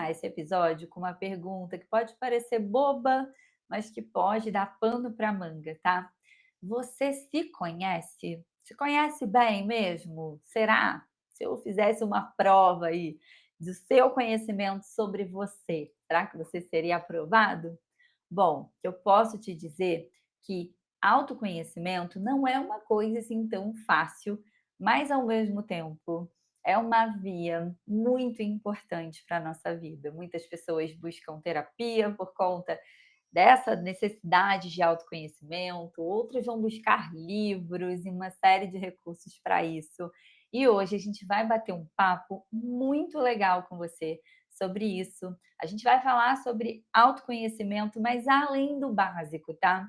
começar esse episódio com uma pergunta que pode parecer boba, mas que pode dar pano para manga, tá? Você se conhece? Se conhece bem mesmo? Será? Se eu fizesse uma prova aí do seu conhecimento sobre você, será que você seria aprovado? Bom, eu posso te dizer que autoconhecimento não é uma coisa assim tão fácil, mas ao mesmo tempo é uma via muito importante para a nossa vida. Muitas pessoas buscam terapia por conta dessa necessidade de autoconhecimento, outras vão buscar livros e uma série de recursos para isso. E hoje a gente vai bater um papo muito legal com você sobre isso. A gente vai falar sobre autoconhecimento, mas além do básico, tá?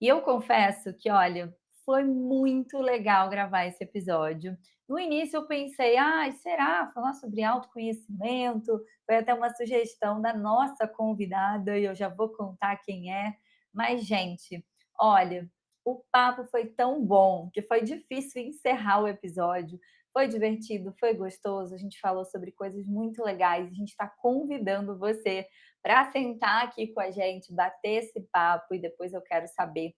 E eu confesso que, olha, foi muito legal gravar esse episódio. No início eu pensei, ai, será falar sobre autoconhecimento? Foi até uma sugestão da nossa convidada e eu já vou contar quem é. Mas, gente, olha, o papo foi tão bom que foi difícil encerrar o episódio. Foi divertido, foi gostoso. A gente falou sobre coisas muito legais. A gente está convidando você para sentar aqui com a gente, bater esse papo e depois eu quero saber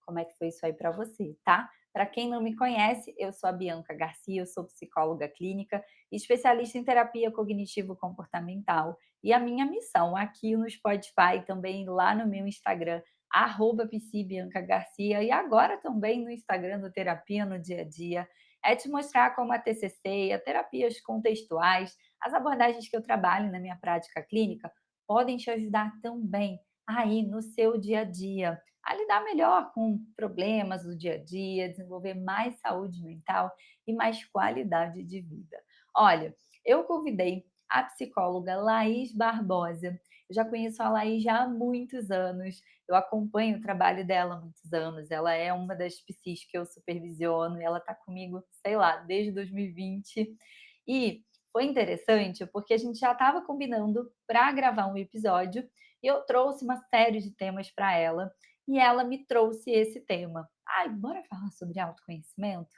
como é que foi isso aí para você, tá? Para quem não me conhece, eu sou a Bianca Garcia, eu sou psicóloga clínica, especialista em terapia cognitivo-comportamental e a minha missão aqui no Spotify, também lá no meu Instagram, @psibiancagarcia e agora também no Instagram do Terapia no Dia a Dia, é te mostrar como a TCC e a terapias contextuais, as abordagens que eu trabalho na minha prática clínica, podem te ajudar também aí no seu dia a dia, a lidar melhor com problemas do dia a dia, desenvolver mais saúde mental e mais qualidade de vida. Olha, eu convidei a psicóloga Laís Barbosa. Eu já conheço a Laís já há muitos anos, eu acompanho o trabalho dela há muitos anos. Ela é uma das psis que eu supervisiono e ela está comigo, sei lá, desde 2020. E foi interessante porque a gente já estava combinando para gravar um episódio e eu trouxe uma série de temas para ela e ela me trouxe esse tema. Ai, bora falar sobre autoconhecimento?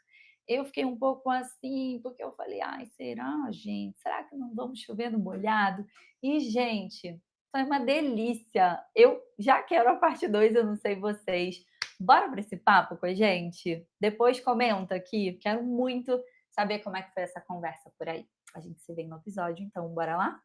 Eu fiquei um pouco assim, porque eu falei, ai, será, gente? Será que não vamos chover no molhado? E, gente, foi uma delícia. Eu já quero a parte 2, eu não sei vocês. Bora para esse papo com a gente? Depois comenta aqui, quero muito saber como é que foi essa conversa por aí. A gente se vê no episódio, então bora lá?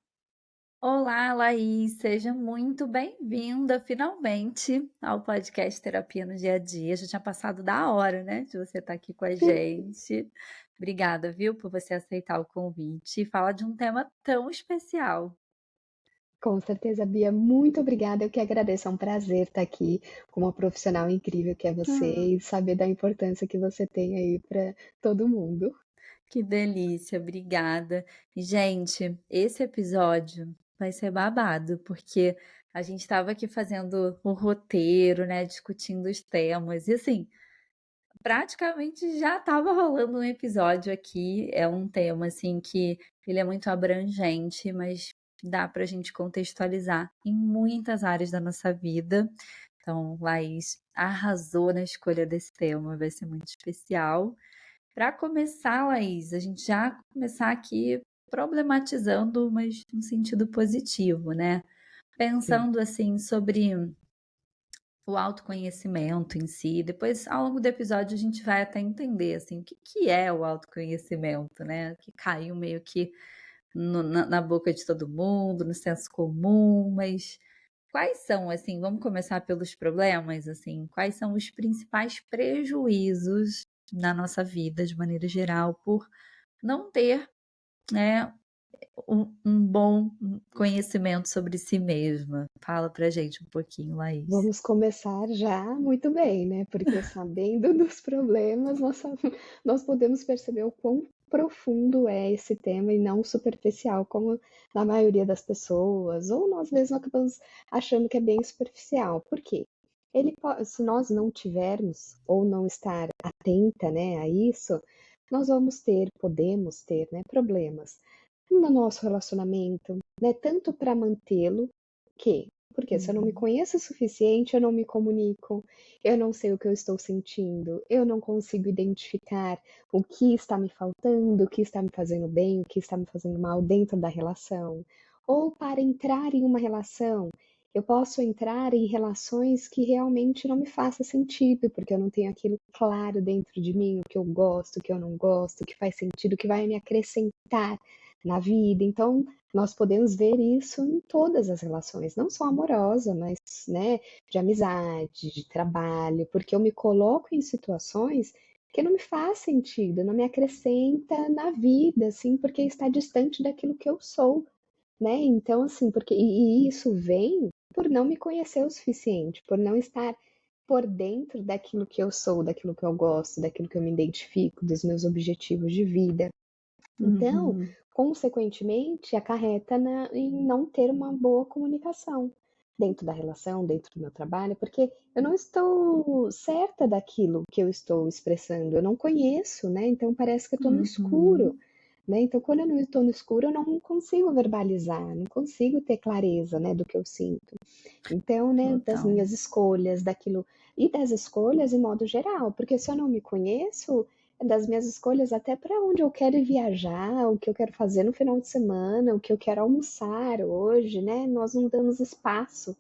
Olá, Laís, seja muito bem-vinda finalmente ao podcast Terapia no Dia a Dia. Já tinha passado da hora, né, de você estar aqui com a gente. Obrigada, viu, por você aceitar o convite e falar de um tema tão especial. Com certeza, Bia, muito obrigada. Eu que agradeço, é um prazer estar aqui com uma profissional incrível que é você Ah, e saber da importância que você tem aí para todo mundo. que delícia, obrigada. E, gente, esse episódio vai ser babado, porque a gente estava aqui fazendo o roteiro, né, discutindo os temas, e assim, praticamente já estava rolando um episódio aqui, é um tema, assim, que ele é muito abrangente, mas dá para a gente contextualizar em muitas áreas da nossa vida. Então, Laís arrasou na escolha desse tema, vai ser muito especial. Para começar, Laís, a gente já começar aqui problematizando, mas no sentido positivo, né? Sim. Pensando, assim, sobre o autoconhecimento em si. Depois, ao longo do episódio, a gente vai até entender assim, o que, que é o autoconhecimento, né? Que caiu meio que na boca de todo mundo, no senso comum, mas quais são, assim, vamos começar pelos problemas, assim, quais são os principais prejuízos na nossa vida, de maneira geral, por não ter, né, um bom conhecimento sobre si mesma? Fala pra gente um pouquinho, Laís. Vamos começar já muito bem, né? Porque sabendo dos problemas, nós podemos perceber o quão profundo é esse tema e não superficial, como na maioria das pessoas, ou nós mesmos acabamos achando que é bem superficial. Por quê? Se nós não tivermos ou não estar atenta, né, a isso, nós podemos ter, né, problemas no nosso relacionamento, né, tanto para mantê-lo, que porque se eu não me Uhum. conheço o suficiente, eu não me comunico, eu não sei o que eu estou sentindo, eu não consigo identificar o que está me faltando, o que está me fazendo bem, o que está me fazendo mal dentro da relação. ou para entrar em uma relação, eu posso entrar em relações que realmente não me façam sentido, porque eu não tenho aquilo claro dentro de mim, o que eu gosto, o que eu não gosto, o que faz sentido, o que vai me acrescentar na vida. Então, nós podemos ver isso em todas as relações, não só amorosa, mas, né, de amizade, de trabalho, porque eu me coloco em situações que não me faz sentido, não me acrescenta na vida, assim, porque está distante daquilo que eu sou, né? Então, assim, porque e isso vem por não me conhecer o suficiente, por não estar por dentro daquilo que eu sou, daquilo que eu gosto, daquilo que eu me identifico, dos meus objetivos de vida. Então, Uhum. consequentemente, acarreta em não ter uma boa comunicação dentro da relação, dentro do meu trabalho, porque eu não estou certa daquilo que eu estou expressando, eu não conheço, né? Então parece que eu estou no escuro, Uhum. né? Então, quando eu não estou no escuro, eu não consigo verbalizar, não consigo ter clareza, né, do que eu sinto. Então, né, das Total. minhas escolhas, daquilo e das escolhas em modo geral, porque se eu não me conheço, das minhas escolhas até para onde eu quero ir viajar, o que eu quero fazer no final de semana, o que eu quero almoçar hoje, né? Nós não damos espaço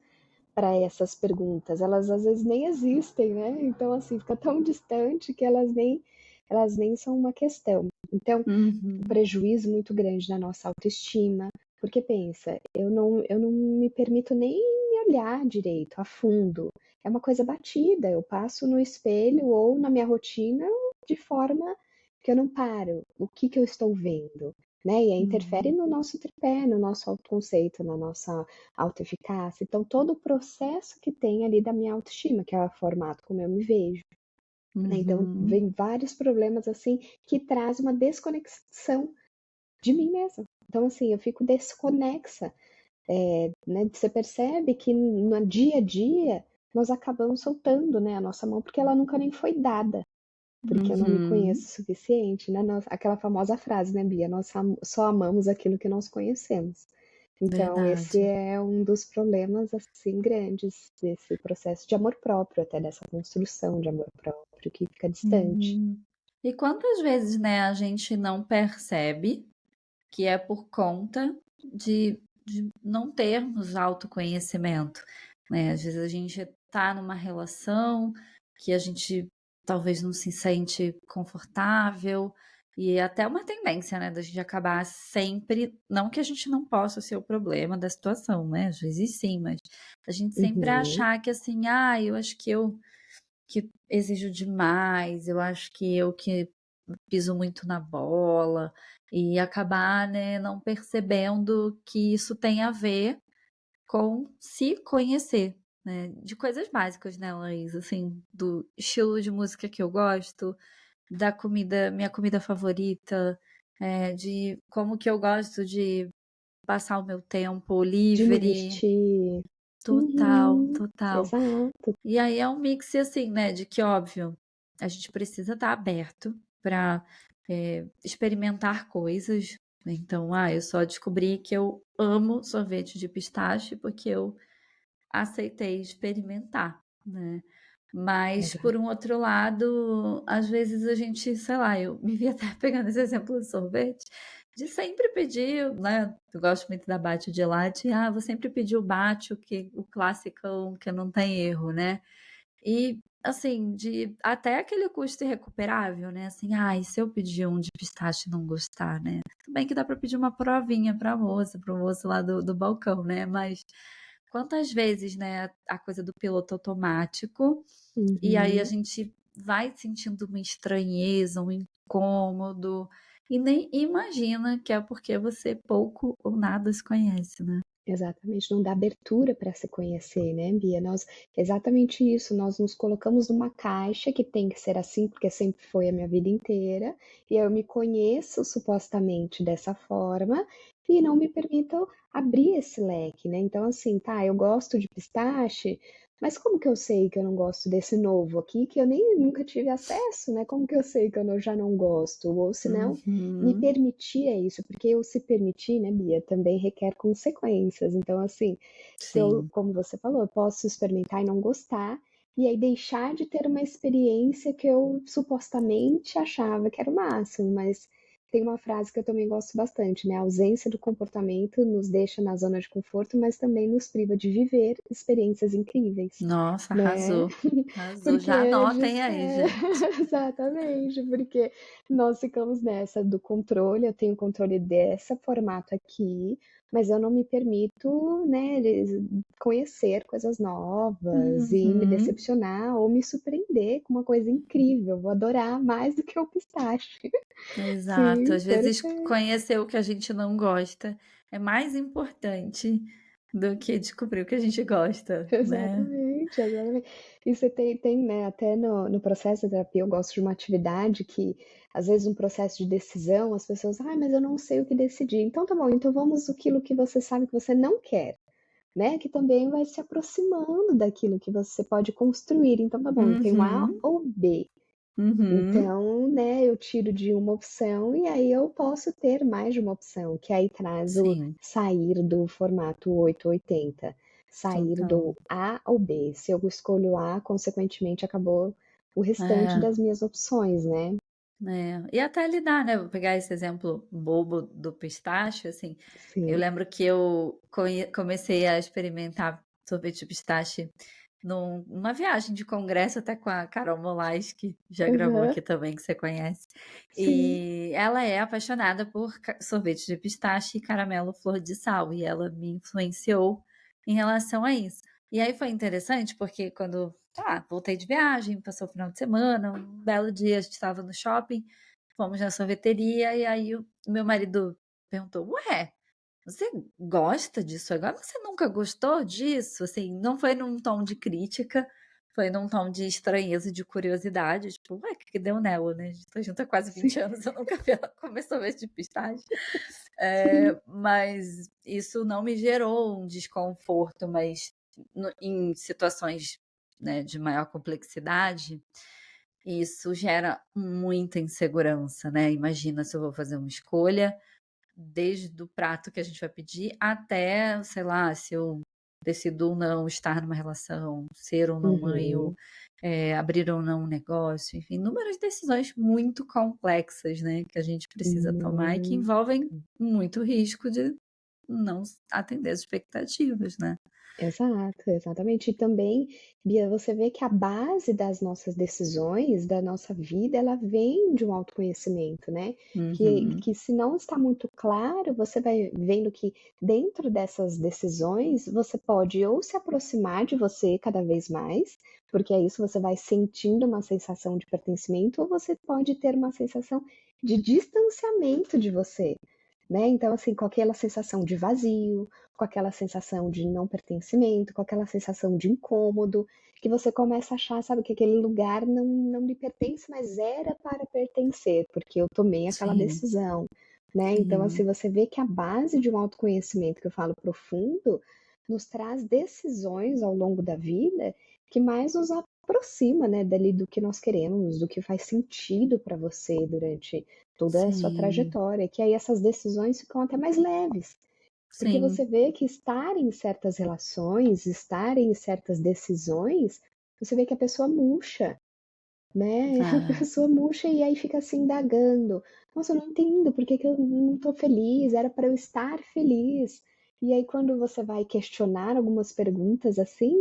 para essas perguntas, elas às vezes nem existem, né? Então, assim, fica tão distante que elas nem são uma questão. Então, um Uhum. prejuízo muito grande na nossa autoestima, porque pensa, eu não me permito nem olhar direito, a fundo. É uma coisa batida, eu passo no espelho ou na minha rotina de forma que eu não paro. O que que eu estou vendo? Né? E aí interfere Uhum. no nosso tripé, no nosso autoconceito, na nossa autoeficácia. Então, todo o processo que tem ali da minha autoestima, que é o formato como eu me vejo, né? Então, Uhum. vem vários problemas assim que traz uma desconexão de mim mesma. Então, assim, eu fico desconexa, né? Você percebe que no dia a dia nós acabamos soltando, né, a nossa mão porque ela nunca nem foi dada, porque eu não me conheço Uhum. o suficiente, né? Aquela famosa frase, né, Bia? Nós só amamos aquilo que nós conhecemos. Então, esse Verdade. é um dos problemas, assim, grandes desse processo de amor próprio, até dessa construção de amor próprio que fica distante. Uhum. E quantas vezes, né, a gente não percebe que é por conta de não termos autoconhecimento, né? Às vezes a gente tá numa relação que a gente talvez não se sente confortável, e é até uma tendência, né, da gente acabar sempre, não que a gente não possa ser o problema da situação, né? Às vezes sim, mas a gente sempre Uhum, achar que assim, ah, eu acho que eu que exijo demais, eu acho que eu que piso muito na bola, e acabar, né, não percebendo que isso tem a ver com se conhecer, né, de coisas básicas, né, Laís, assim, do estilo de música que eu gosto, da comida, minha comida favorita, de como que eu gosto de passar o meu tempo de me livre. vestir. Total, Uhum, total. exato, E aí é um mix assim, né, de que óbvio, a gente precisa estar aberto para experimentar coisas, né. Então, eu só descobri que eu amo sorvete de pistache porque eu aceitei experimentar, né. Mas por exato. um outro lado, às vezes a gente, sei lá, eu me vi até pegando esse exemplo do sorvete, de sempre pedir, né, eu gosto muito da Batio de latte, vou sempre pedir o Batio, que o classicão que não tem erro, né. E, assim, de até aquele custo irrecuperável, né, assim, "Ai, se eu pedir um de pistache e não gostar, né", tudo bem que dá para pedir uma provinha pra moça, para o moço lá do balcão, né, mas quantas vezes, né, a coisa do piloto automático, e aí a Uhum. gente vai sentindo uma estranheza, um incômodo, e nem imagina que é porque você pouco ou nada se conhece, né. Exatamente, não dá abertura para se conhecer, né, Bia? Exatamente isso, nós nos colocamos numa caixa que tem que ser assim, porque sempre foi a minha vida inteira, e eu me conheço supostamente dessa forma e não me permito abrir esse leque, né? Então, assim, tá, eu gosto de pistache, mas como que eu sei que eu não gosto desse novo aqui, que eu nem nunca tive acesso, né? Como que eu sei que eu já não gosto? Ou se não, me Uhum. permitir é isso, porque o se permitir, né, Bia, também requer consequências. Então, assim, se eu, Sim. como você falou, eu posso experimentar e não gostar, e aí deixar de ter uma experiência que eu supostamente achava que era o máximo, mas tem uma frase que eu também gosto bastante, né? A ausência do comportamento nos deixa na zona de conforto, mas também nos priva de viver experiências incríveis, Nossa, né? arrasou. Arrasou. Porque Já anotem aí, gente. exatamente, porque nós ficamos nessa do controle, eu tenho controle dessa formato aqui, mas eu não me permito, né, conhecer coisas novas e me Uhum. decepcionar ou me surpreender com uma coisa incrível. Vou adorar mais do que o pistache. Exato. Sim, Às vezes perfeito. conhecer o que a gente não gosta é mais importante do que descobrir o que a gente gosta, né? Exatamente, exatamente. E você tem, né, até no processo da terapia, eu gosto de uma atividade que, às vezes, um processo de decisão, as pessoas, mas eu não sei o que decidir. Então, tá bom, então vamos aquilo que você sabe que você não quer, né? Que também vai se aproximando daquilo que você pode construir. Então, tá bom, eu tenho A Uhum. ou B. Uhum. Então, né, eu tiro de uma opção e aí eu posso ter mais de uma opção, que aí traz o Sim, sair do formato 880, sair total. do A ao B. Se eu escolho A, consequentemente acabou o restante É, das minhas opções, né? é. E até lidar, né? Vou pegar esse exemplo bobo do pistache, assim. Eu Sim. lembro que eu comecei a experimentar sorvete de pistache numa viagem de congresso, até com a Carol Moraes, que já gravou Aham. aqui também, que você conhece. Sim. E ela é apaixonada por sorvete de pistache e caramelo flor de sal, e ela me influenciou em relação a isso. E aí foi interessante, porque quando voltei de viagem, passou o final de semana, um belo dia a gente estava no shopping, fomos na sorveteria, e aí o meu marido perguntou: Ué, você gosta disso agora? Você nunca gostou disso? Assim, não foi num tom de crítica, foi num tom de estranheza e de curiosidade, tipo, ué, o que que deu nela, né? A gente tá junto há quase Sim. 20 anos, eu nunca vi ela comer sorvete de pistache. Sim. Mas isso não me gerou um desconforto, mas em situações, né, de maior complexidade, isso gera muita insegurança, né? Imagina se eu vou fazer uma escolha desde o prato que a gente vai pedir até, sei lá, se eu decido ou não estar numa relação, ser ou não mãe, ou Uhum. abrir ou não um negócio, enfim, inúmeras decisões muito complexas, né, que a gente precisa tomar e que Muito. envolvem muito risco de não atender as expectativas, né? Exato, exatamente. E também, Bia, você vê que a base das nossas decisões, da nossa vida, ela vem de um autoconhecimento, né? Uhum, Que se não está muito claro, você vai vendo que dentro dessas decisões, você pode ou se aproximar de você cada vez mais, porque é isso, você vai sentindo uma sensação de pertencimento, ou você pode ter uma sensação de distanciamento de você, né? Então, assim, com aquela sensação de vazio, com aquela sensação de não pertencimento, com aquela sensação de incômodo, que você começa a achar, sabe, que aquele lugar não lhe pertence, mas era para pertencer, porque eu tomei aquela sim, decisão, né? Então, assim, sim, você vê que a base de um autoconhecimento, que eu falo profundo, nos traz decisões ao longo da vida que mais nos aproxima, né, dali do que nós queremos, do que faz sentido para você durante toda a sua sim, trajetória, que aí essas decisões ficam até mais leves, porque sim, você vê que estar em certas relações, estar em certas decisões, você vê que a pessoa murcha, né? A é, pessoa murcha e aí fica assim indagando. Nossa, eu não entendo por que que eu não estou feliz, era para eu estar feliz. E aí, quando você vai questionar algumas perguntas assim,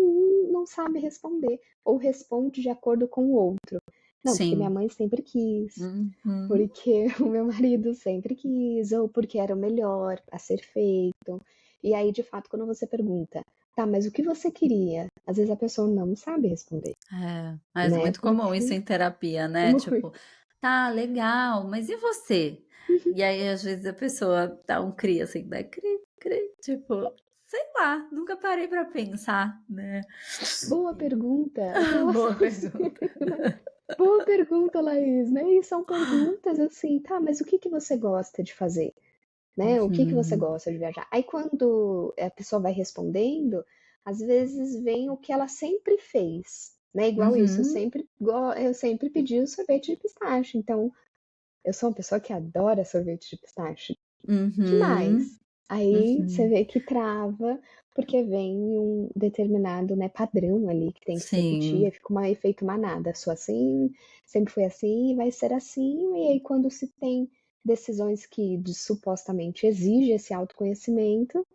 não sabe responder, ou responde de acordo com o outro. Não, porque minha sim, mãe sempre quis, uhum, porque o meu marido sempre quis, ou porque era o melhor a ser feito. E aí, de fato, quando você pergunta, tá, mas o que você queria? Às vezes a pessoa não sabe responder, mas é né? muito comum Porque isso em terapia, é né? muito. Tipo, tá, legal, mas e você? E aí, às vezes, a pessoa dá um cri, assim, né? Cri, cri, tipo, sei lá, nunca parei pra pensar, né? Boa pergunta. Aquela Boa assim, pergunta. né? Boa pergunta, Laís, né? E são perguntas assim, tá, mas o que que você gosta de fazer? Né? O que que você Uhum, gosta de viajar? Aí quando a pessoa vai respondendo, às vezes vem o que ela sempre fez, né? Igual isso, uhum, eu sempre pedi o sorvete de pistache. Então, eu sou uma pessoa que adora sorvete de pistache. Que uhum, mais? Aí você uhum. vê que trava, porque vem um determinado, né, padrão ali que tem que se repetir, Sim, aí fica um efeito manada, sou assim, sempre foi assim, vai ser assim, e aí quando se tem decisões que supostamente exigem esse autoconhecimento,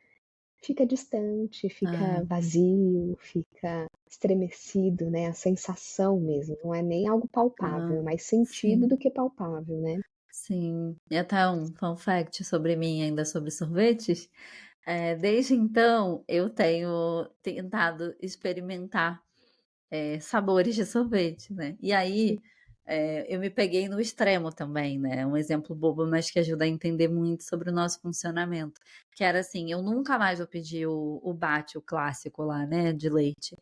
fica distante, fica É, vazio, fica estremecido, né? A sensação mesmo, não é nem algo palpável, é ah, mais sentido sim, do que palpável, né? sim. E até um fun fact sobre mim, ainda sobre sorvetes. Desde então, eu tenho tentado experimentar sabores de sorvete, né. E aí, eu me peguei no extremo também, né, um exemplo bobo, mas que ajuda a entender muito sobre o nosso funcionamento, que era assim, eu nunca mais vou pedir o Bate, o clássico lá, né, de leite.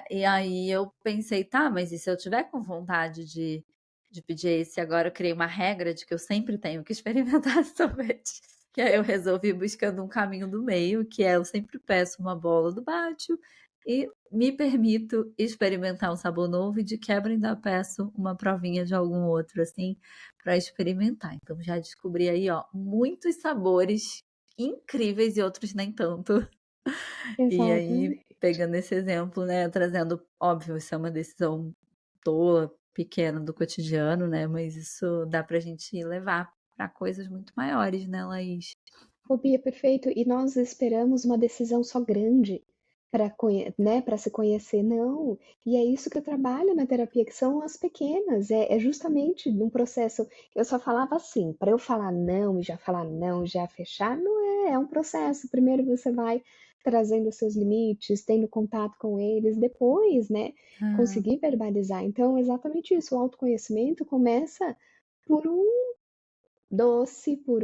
E aí eu pensei: "Tá, mas e se eu tiver com vontade de pedir esse?". Agora eu criei uma regra de que eu sempre tenho que experimentar sorvete, que aí eu resolvi buscando um caminho do meio, que é eu sempre peço uma bola do Bate e me permito experimentar um sabor novo e de quebra ainda peço uma provinha de algum outro, assim, para experimentar. Então já descobri aí, ó, muitos sabores incríveis e outros nem tanto. E aí, Exatamente. pegando esse exemplo, né, trazendo óbvio, isso é uma decisão tola, pequena do cotidiano, né, mas isso dá pra gente levar para coisas muito maiores, né, Laís? Ô, Bia, perfeito. E nós esperamos uma decisão só grande para né, para se conhecer. Não. E é isso que eu trabalho na terapia, que são as pequenas. É justamente num processo. Eu só falava assim, para eu falar não, já fechar, não é. É um processo. Primeiro você vai trazendo os seus limites, tendo contato com eles, depois, né, Ah, conseguir verbalizar. Então, é exatamente isso. O autoconhecimento começa por doce, por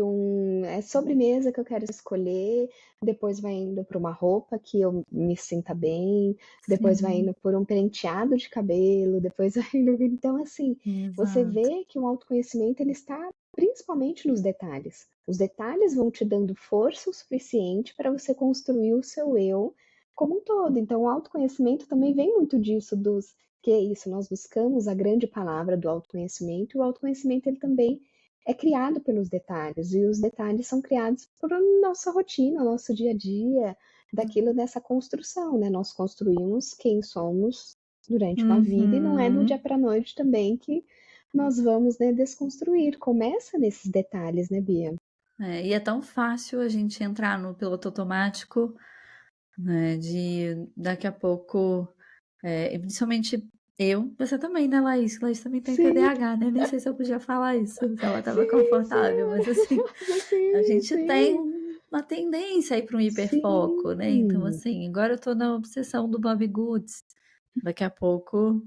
sobremesa que eu quero escolher, depois vai indo para uma roupa que eu me sinta bem, depois vai sim, indo por um penteado de cabelo, depois vai indo, então assim, você exato. vê que o autoconhecimento ele está principalmente nos detalhes. Os detalhes vão te dando força o suficiente para você construir o seu eu como um todo. Então, o autoconhecimento também vem muito disso dos que é isso, nós buscamos a grande palavra do autoconhecimento, e o autoconhecimento ele também é criado pelos detalhes, e os detalhes são criados por nossa rotina, nosso dia a dia, daquilo dessa construção, né? Nós construímos quem somos durante uma vida, e não é do dia Uhum. para a noite também que nós vamos, né, desconstruir. Começa nesses detalhes, né, Bia? E é tão fácil a gente entrar no piloto automático, né, de daqui a pouco, e principalmente eu, você também, né, Laís? Laís também tem Sim, TDAH, né? Nem sei se eu podia falar isso, se ela estava sim, confortável, mas sim, assim, nossa, a sim, gente tem sim, uma tendência aí para um hiperfoco, né? Então, sim. assim, agora eu tô na obsessão do Bobbie Goods. Daqui a pouco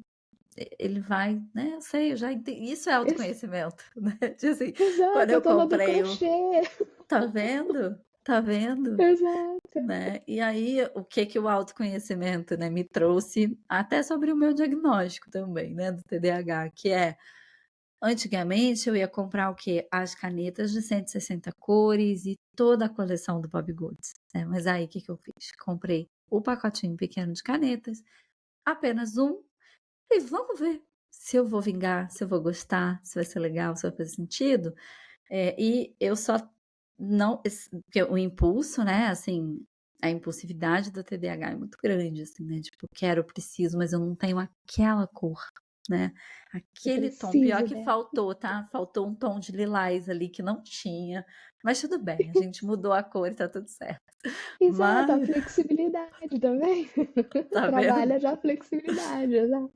ele vai, né? Eu sei, eu já entendi. Isso é Ex- autoconhecimento, né? De assim, quando Exato, eu eu tô na do comprei o. crochê. Tá vendo? Tá vendo? Exato. Né? E aí, o que que o autoconhecimento, né, me trouxe, até sobre o meu diagnóstico também, né, do TDAH, que é, antigamente eu ia comprar o quê? As canetas de 160 cores e toda a coleção do Bobbie Goods, né? Mas aí, o que que eu fiz? Comprei o pacotinho pequeno de canetas, apenas um, e vamos ver se eu vou vingar, se eu vou gostar, se vai ser legal, se vai fazer sentido. E eu só não porque o impulso, né, assim, a impulsividade do TDAH é muito grande, assim, né, tipo, quero, preciso, mas eu não tenho aquela cor, né, Eu aquele tom. Pior preciso que dela. faltou, tá, faltou um tom de lilás ali que não tinha, mas tudo bem, a gente mudou a cor e tá tudo certo. Exato, a Mas flexibilidade também. tá vendo? Trabalha já a flexibilidade, exato.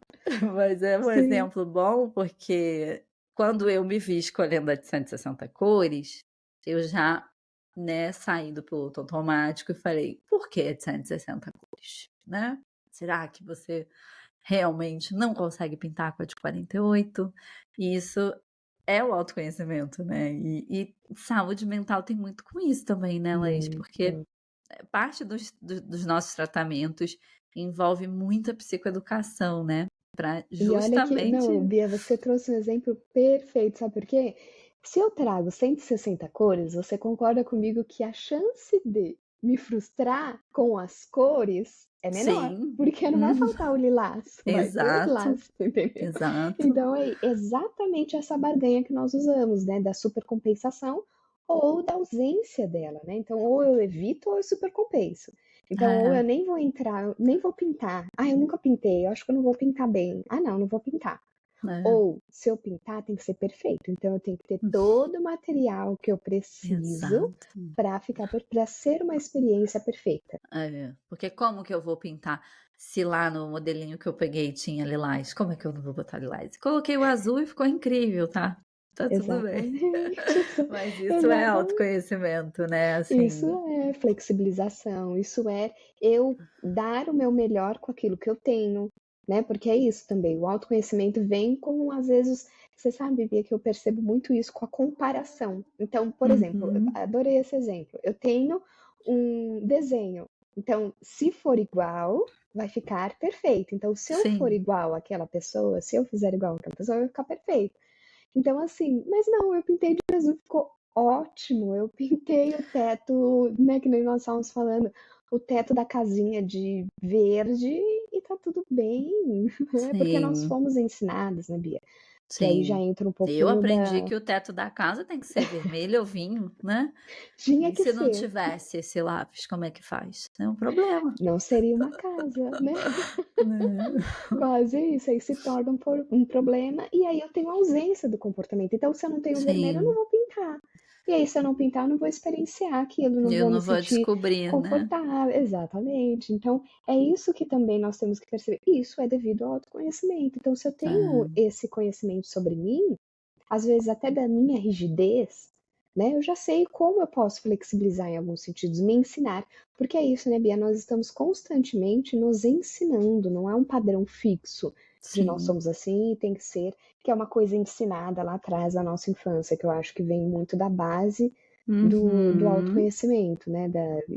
Mas é um Sim. exemplo bom, porque quando eu me vi escolhendo a de 160 cores, eu já, né, saí do piloto automático e falei: "Por que a de 160 cores?", né. "Será que você realmente não consegue pintar com a de 48?". E isso é o autoconhecimento, né. E saúde mental tem muito com isso também, né, Laís, porque Muito. parte dos nossos tratamentos envolve muita psicoeducação, né, para E olha que não, justamente Bia, você trouxe um exemplo perfeito, sabe por quê? Se eu trago 160 cores, você concorda comigo que a chance de me frustrar com as cores é menor, sim, porque não vai faltar o lilás, vai ter o exato, lilás, entendeu? exato. Então é exatamente essa barganha que nós usamos, né, da supercompensação ou da ausência dela, né? Então, ou eu evito ou eu supercompenso. Então, ou É, eu nem vou entrar, nem vou pintar. Ah, eu nunca pintei, eu acho que eu não vou pintar bem. Ah, não, não vou pintar. É, Ou, se eu pintar, tem que ser perfeito. Então, eu tenho que ter todo o material que eu preciso exato. para ser uma experiência perfeita. É, porque como que eu vou pintar se lá no modelinho que eu peguei tinha lilás? Como é que eu não vou botar lilás? Coloquei o azul e ficou incrível, tá? Tá tudo bem. Exatamente, Mas isso é exatamente. autoconhecimento, né? Isso Assim, é flexibilização, isso é eu dar o meu melhor com aquilo que eu tenho, né? Porque é isso também, o autoconhecimento vem com, às vezes, você sabe, Bia, que eu percebo muito isso com a comparação. Então, por exemplo, eu uhum, adorei esse exemplo. Eu tenho um desenho, então, se for igual, vai ficar perfeito. Então, se eu for sim, igual àquela pessoa, se eu fizer igual àquela pessoa, vai ficar perfeito. Então, assim, mas não, eu pintei de azul, ficou ótimo. Eu pintei o teto, né, que nem nós estávamos falando, o teto da casinha de verde e tá tudo bem, né? Porque nós sim, fomos ensinados, né, Bia? Que aí já sim. entra um Eu pouquinho aprendi da. que o teto da casa tem que ser vermelho ou vinho, né? Tinha E que se não ser, tivesse esse lápis, como é que faz? É um problema. não seria uma casa, né? Né? Quase isso, aí se torna um problema, e aí eu tenho ausência do comportamento. Então, se eu não tenho vermelho, eu não Sim, vou pintar. E aí, se eu não pintar, eu não vou experienciar aquilo, não eu vou me não vou sentir descobrir, né? confortável. Exatamente. Então, é isso que também nós temos que perceber. E isso é devido ao autoconhecimento. Então, se eu tenho É, esse conhecimento sobre mim, às vezes até da minha rigidez, né? Eu já sei como eu posso flexibilizar em alguns sentidos, me ensinar. Porque é isso, né, Bia? Nós estamos constantemente nos ensinando, não é um padrão fixo de nós sim. somos assim e tem que ser, que é uma coisa ensinada lá atrás da nossa infância, que eu acho que vem muito da base do Uhum. autoconhecimento, né?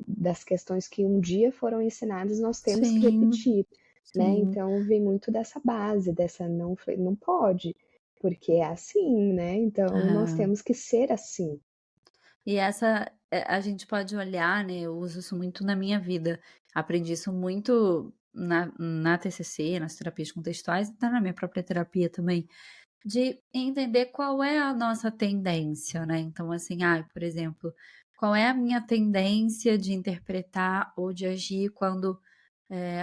Das questões que um dia foram ensinadas, nós temos que Sim, repetir, né? sim. Então vem muito dessa base, dessa não pode, porque é assim, né? Então nós É. temos que ser assim. E essa, a gente pode olhar, né, eu uso isso muito na minha vida. Aprendi isso muito na TCC, nas terapias contextuais, e tá na minha própria terapia também, de entender qual é a nossa tendência, né. Então assim, por exemplo, qual é a minha tendência de interpretar ou de agir quando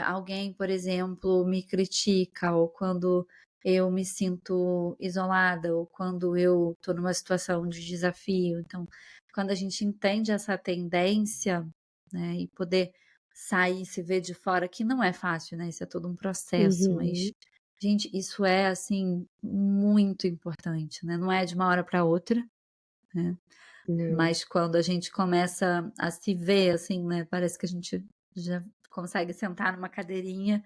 alguém, por exemplo, me critica, ou quando eu me sinto isolada, ou quando eu estou numa situação de desafio. Então, quando a gente entende essa tendência, né, e poder sair, se ver de fora, que não é fácil, né? Isso é todo um processo, mas, Uhum. gente, isso é assim muito importante, né? Não é de uma hora para outra, né? Não, Mas quando a gente começa a se ver, assim, né, parece que a gente já consegue sentar numa cadeirinha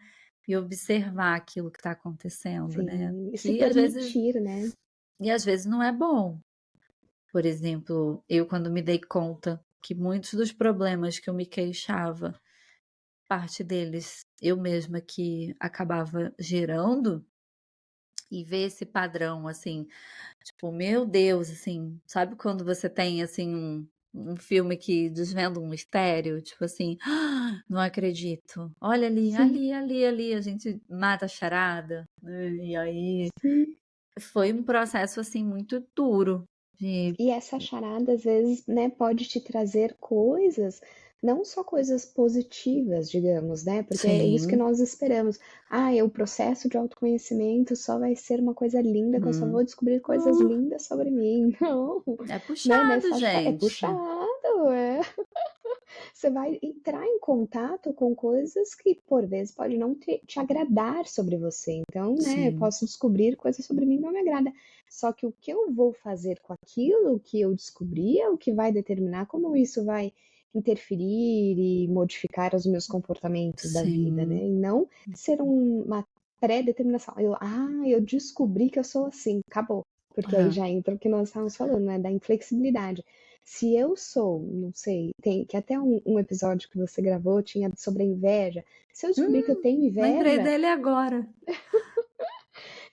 e observar aquilo que está acontecendo, né. sim. E se Que às vezes permitir, né? não é bom. Por exemplo, eu quando me dei conta que muitos dos problemas que eu me queixava, parte deles eu mesma que acabava gerando, e ver esse padrão, assim, tipo, meu Deus, assim, sabe quando você tem, assim, um filme que desvenda um mistério? Tipo assim: "Ah, não acredito. Olha ali, Sim, ali, ali, ali", a gente mata a charada, né, e aí sim. foi um processo, assim, muito duro de E essa charada, às vezes, né, pode te trazer coisas, não só coisas positivas, digamos, né? Porque é isso que sim, nós esperamos. Ah, o processo de autoconhecimento só vai ser uma coisa linda, que eu só hum. vou descobrir coisas Uh, lindas sobre mim. Não, é né? puxado, Nessa é gente. puxado, é. Você vai entrar em contato com coisas que, por vezes, pode não te agradar sobre você. Então, né, eu Sim, posso descobrir coisas sobre mim que não me agrada. Só que o que eu vou fazer com aquilo que eu descobri é o que vai determinar como isso vai interferir e modificar os meus comportamentos da vida, né? sim, E não ser uma pré-determinação. Eu descobri que eu sou assim, acabou. Porque aí é, já entra o que nós estávamos falando, né? Da inflexibilidade. Se eu sou, não sei, tem que até um episódio que você gravou tinha sobre a inveja. Se eu descobrir que eu tenho lembrei inveja, dele agora.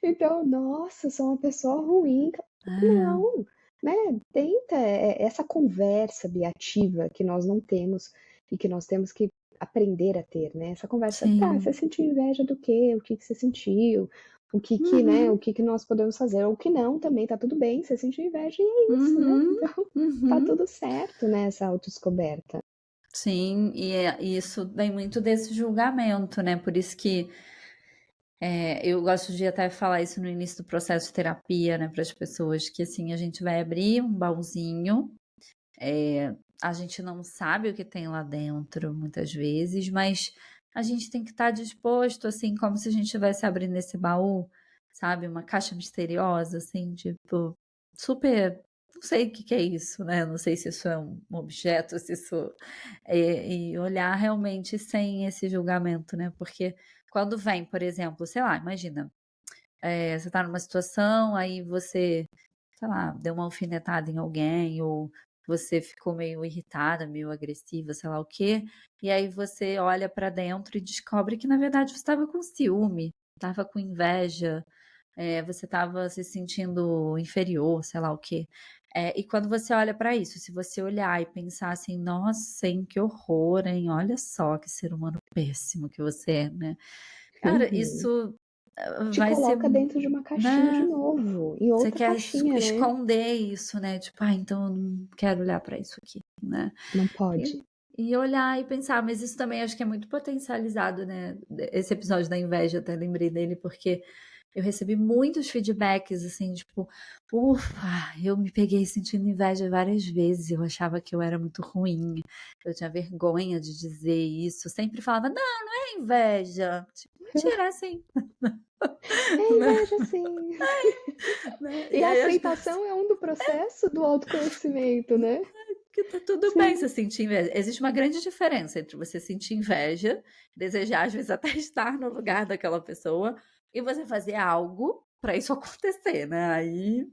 então, nossa, eu sou uma pessoa ruim. É, Não, né? Tenta essa conversa ativa que nós não temos e que nós temos que aprender a ter, né? Essa conversa, tá, você sim. sentiu inveja do quê? O que que você sentiu? Né? O Uhum, que nós podemos fazer? Ou o que não, também tá tudo bem, você sentiu inveja e é isso, né? uhum, Então, tá uhum. tudo certo nessa autodescoberta. Sim, e isso vem muito desse julgamento, né, por isso que Eu gosto de até falar isso no início do processo de terapia, né, para as pessoas, que assim, a gente vai abrir um baúzinho, a gente não sabe o que tem lá dentro muitas vezes, mas a gente tem que estar disposto, assim, como se a gente estivesse abrindo esse baú, sabe, uma caixa misteriosa, assim, tipo, super, não sei o que que é isso, né, não sei se isso é um objeto, se isso e olhar realmente sem esse julgamento, né, porque quando vem, por exemplo, sei lá, imagina, você tá numa situação, aí você, sei lá, deu uma alfinetada em alguém ou você ficou meio irritada, meio agressiva, sei lá o quê, e aí você olha pra dentro e descobre que na verdade você estava com ciúme, estava com inveja, você estava se sentindo inferior, sei lá o quê. E quando você olha pra isso, se você olhar e pensar assim: "Nossa, hein, que horror, hein, olha só que ser humano péssimo que você é", né. Cara, Uhum. isso, Te vai ser, coloca dentro de uma caixinha de né, novo, em você outra quer caixinha, né? esconder isso, né, tipo: "Ah, então eu não quero olhar pra isso aqui", né. Não E pode. e olhar e pensar, mas isso também acho que é muito potencializado, né, esse episódio da inveja, até lembrei dele, porque eu recebi muitos feedbacks, assim, tipo: "Ufa, eu me peguei sentindo inveja várias vezes, eu achava que eu era muito ruim, eu tinha vergonha de dizer isso", sempre falava: "Não, não é inveja", tipo, mentira, é assim, É né, inveja, sim. né. E E a aí as pessoas aceitação é um do processo do autoconhecimento, né? que tá tudo bem Sim. você sentir inveja. Existe uma grande diferença entre você sentir inveja, desejar às vezes até estar no lugar daquela pessoa, e você fazer algo para isso acontecer, né, aí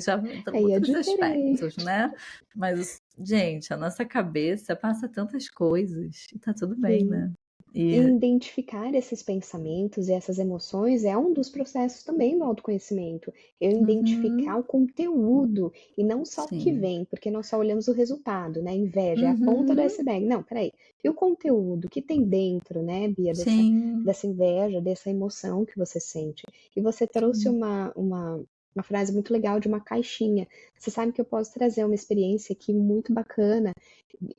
já entram Aí é outros diferente. aspectos, né. Mas, gente, a nossa cabeça passa tantas coisas e tá tudo bem, Sim. né. E E identificar esses pensamentos e essas emoções é um dos processos também do autoconhecimento. Eu identificar uhum, o conteúdo e não só o que sim. vem, porque nós só olhamos o resultado, né? Inveja é a ponta do Uhum, iceberg. Não, peraí. E o conteúdo que tem dentro, né, Bia, sim, dessa inveja, dessa emoção que você sente? E você trouxe sim. uma frase muito legal de uma caixinha. Você sabe que eu posso trazer uma experiência aqui muito bacana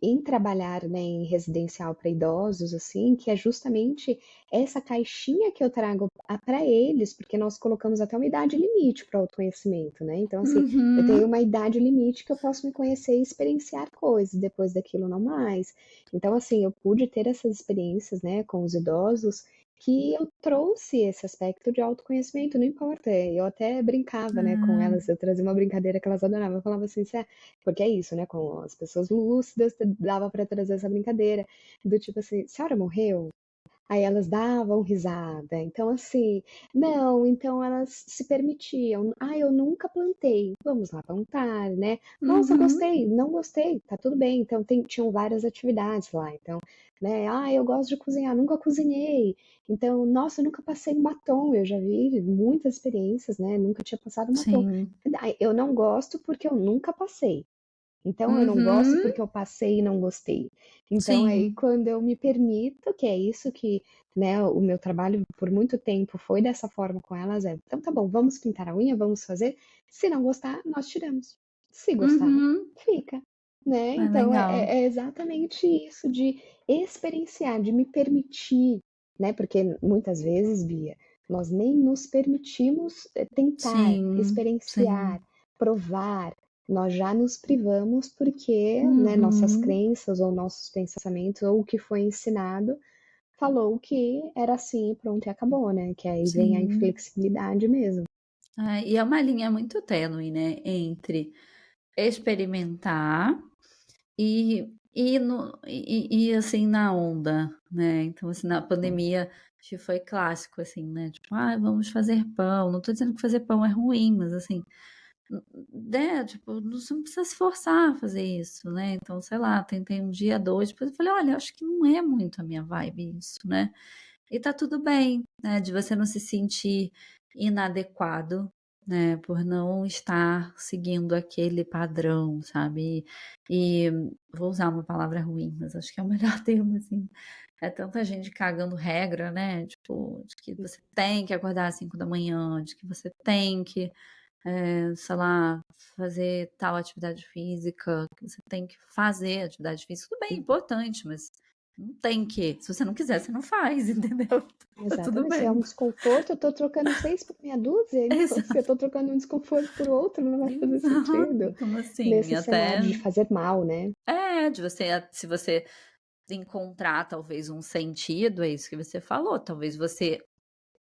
em trabalhar, né, em residencial para idosos, assim, que é justamente essa caixinha que eu trago para eles, porque nós colocamos até uma idade limite para o autoconhecimento, né? Então, assim, eu tenho Uhum, uma idade limite que eu posso me conhecer e experienciar coisas, depois daquilo não mais. Então, assim, eu pude ter essas experiências, né, com os idosos, que eu trouxe esse aspecto de autoconhecimento, não importa. Eu até brincava, né, com ah, elas, eu trazia uma brincadeira que elas adoravam. Eu falava assim, porque é isso, né? Com as pessoas lúcidas, dava para trazer essa brincadeira, do tipo assim, senhora morreu? Aí elas davam risada. Então, assim, não, então elas se permitiam. Ah, eu nunca plantei. Vamos lá plantar, né? Nossa, uhum, gostei, não gostei, tá tudo bem. Então, tinham várias atividades lá. Então, né? Ah, eu gosto de cozinhar, nunca cozinhei. Então, nossa, eu nunca passei batom. Eu já vi muitas experiências, né? Nunca tinha passado batom. sim. Ah, eu não gosto porque eu nunca passei. Então eu não gosto Uhum, porque eu passei e não gostei. Então aí sim. quando eu me permito, que é isso que, né, o meu trabalho por muito tempo foi dessa forma com elas, então tá bom, vamos pintar a unha, vamos fazer. Se não gostar, nós tiramos. Se gostar, Uhum. fica, né? É Então legal. é exatamente isso de experienciar, de me permitir, né? Porque muitas vezes, Bia, nós nem nos permitimos tentar, Sim, experienciar, sim. provar, nós já nos privamos porque, né, nossas Uhum. crenças ou nossos pensamentos ou o que foi ensinado falou que era assim e pronto e acabou, né? Que aí vem a Sim. inflexibilidade mesmo. E é uma linha muito tênue, né, entre experimentar e no e assim, na onda, né. Então, assim, na pandemia, acho que foi clássico, assim, né, tipo: "Ai, vamos fazer pão", não tô dizendo que fazer pão é ruim, mas assim, né, tipo, você não precisa se forçar a fazer isso, né. Então, sei lá, tentei um dia, 2, depois eu falei: "Olha, acho que não é muito a minha vibe isso, né". E tá tudo bem, né, de você não se sentir inadequado, né, por não estar seguindo aquele padrão, sabe. E vou usar uma palavra ruim, mas acho que é o melhor termo, assim, é tanta gente cagando regra, né, tipo, de que você tem que acordar às 5 da manhã, de que você tem que, sei lá, fazer tal atividade física, que você tem que fazer atividade física. Tudo bem, é importante, mas Não tem que. Se você não quiser, você não faz, entendeu? Tá tudo Exatamente, se é um bem. desconforto, eu tô trocando 6 por meia dúzia, então se eu Exato, tô trocando um desconforto por outro, não vai fazer exato. sentido Então, assim, nesse até cenário de fazer mal, né. de você, se você encontrar talvez um sentido, é isso que você falou, talvez você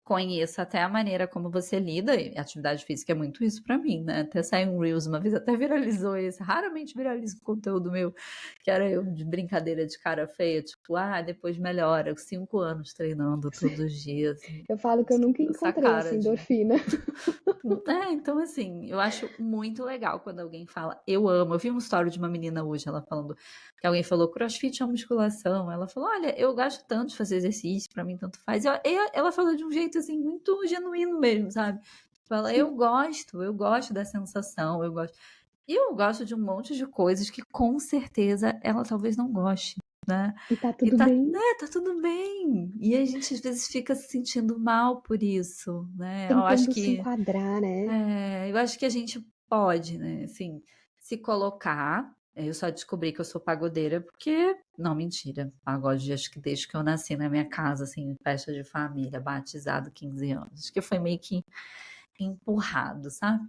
conheça até a maneira como você lida, e atividade física é muito isso pra mim, né, até saiu um reels uma vez, até viralizou esse, raramente viraliza um conteúdo meu, que era eu de brincadeira de cara feia, tipo: "Ah, depois melhora, 5 anos treinando todos os dias", Eu falo que eu nunca essa encontrei essa cara de endorfina. então assim, eu acho muito legal quando alguém fala: "Eu amo". Eu vi uma story de uma menina hoje, ela falando que alguém falou: "Crossfit é uma musculação". Ela falou: "Olha, eu gosto tanto de fazer exercício, pra mim tanto faz". Ela falou de um jeito, assim, muito genuíno mesmo, sabe. Fala: Sim, eu gosto da sensação, eu gosto". E eu gosto de um monte de coisas que com certeza ela talvez não goste, né. e tá E tudo bem, tá tudo bem. E a gente às vezes fica se sentindo mal por isso, né. tentando se enquadrar, né. Eu acho que a gente pode, né, assim, se colocar. Eu só descobri que eu sou pagodeira porque não, mentira, pagode acho que desde que eu nasci na minha casa, assim, festa de família, batizado, 15 anos, acho que foi meio que empurrado, sabe.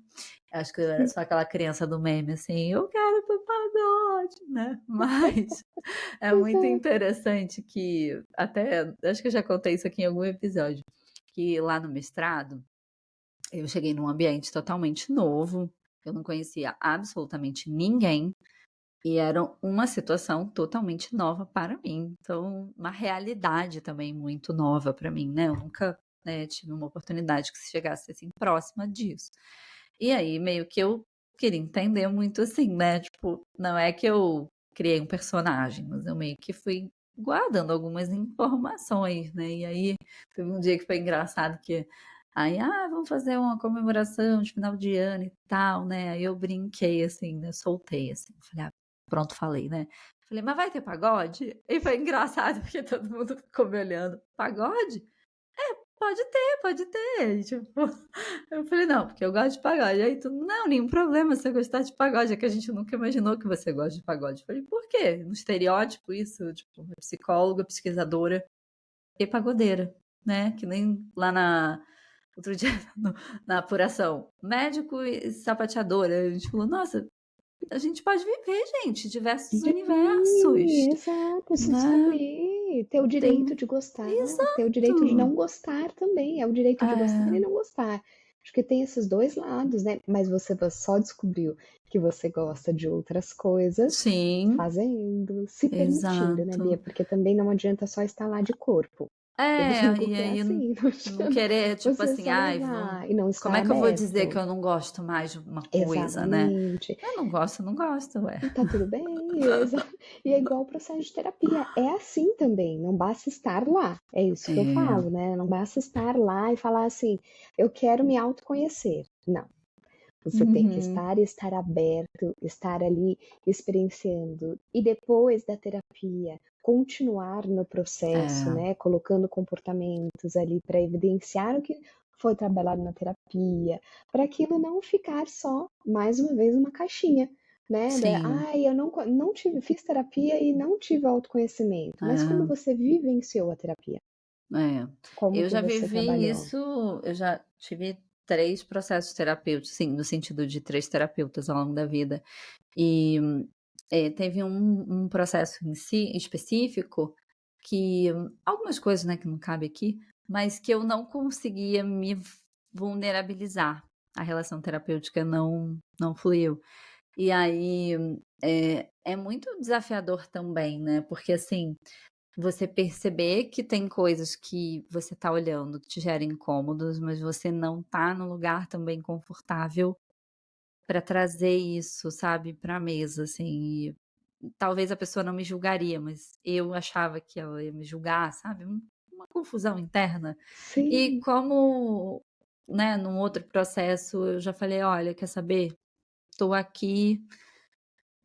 Acho que eu era Sim, só aquela criança do meme, assim: "Eu quero ir para pagode", né. Mas é muito exato. interessante que até acho que eu já contei isso aqui em algum episódio, que lá no mestrado eu cheguei num ambiente totalmente novo, eu não conhecia absolutamente ninguém, e era uma situação totalmente nova para mim, então uma realidade também muito nova para mim, né, eu nunca, tive uma oportunidade que se chegasse, assim, próxima disso. E aí meio que eu queria entender muito, assim, né, tipo, não é que eu criei um personagem, mas eu meio que fui guardando algumas informações, né, e aí teve um dia que foi engraçado que aí: "Ah, vamos fazer uma comemoração de final de ano e tal", né, aí eu brinquei, assim, né, soltei, assim, falei: "Ah, pronto, falei, né". Falei: "Mas vai ter pagode?" E foi engraçado porque todo mundo ficou me olhando: "Pagode? Pode ter, pode ter". E tipo, eu falei: "Não, porque eu gosto de pagode". Aí todo mundo: "Não, nenhum problema você gostar de pagode, é que a gente nunca imaginou que você gosta de pagode". Eu falei: "Por quê? No estereótipo isso, tipo, psicóloga, pesquisadora e pagodeira, né, que nem lá na outro dia no na apuração, médico e sapateadora". A gente falou: "Nossa, a gente pode viver, gente, diversos universos", Sim, exato, se né. descobrir, ter o direito Tem de gostar, ter o direito de exato. não gostar também, é o direito de gostar e É, não gostar. Acho que tem esses 2 lados, né, mas você só descobriu que você gosta de outras coisas sim, fazendo, se permitindo, né, Bia, exato. porque também não adianta só estar lá de corpo. Tem É, gente e que é aí assim, não não adianta querer, tipo você assim: só "Ai, vão levar e não como estar é que eu vou dizer que aberto. eu não gosto mais de uma coisa, né?". Exatamente. Eu não gosto, ué. E tá tudo bem, e é igual o processo de terapia, é assim também, não basta estar lá, é isso que eu É, falo, né, não basta estar lá e falar assim: "Eu quero me autoconhecer", não, você tem que uhum, estar e estar aberto, estar ali experienciando, e depois da terapia, continuar no processo, é, né, colocando comportamentos ali para evidenciar o que foi trabalhado na terapia, para aquilo não ficar só, mais uma vez, uma caixinha, né, sim, "Ai, eu não tive fiz terapia e não tive autoconhecimento", mas quando é, você vivenciou a terapia, é. como Eu que já você vivi trabalhou? isso, eu já tive 3 processos terapêuticos, sim, no sentido de 3 terapeutas ao longo da vida. E, teve um processo em si específico que algumas coisas, né, que não cabe aqui, mas que eu não conseguia me vulnerabilizar. A relação terapêutica não fluiu. E aí, é muito desafiador também, né, porque, assim, você perceber que tem coisas que você tá olhando que te geram incômodos, mas você não tá no lugar também confortável para trazer isso, sabe, pra mesa, assim, e talvez a pessoa não me julgaria, mas eu achava que ela ia me julgar, sabe, uma confusão interna. E Sim, como, né, num outro processo eu já falei: "Olha, quer saber? Estou aqui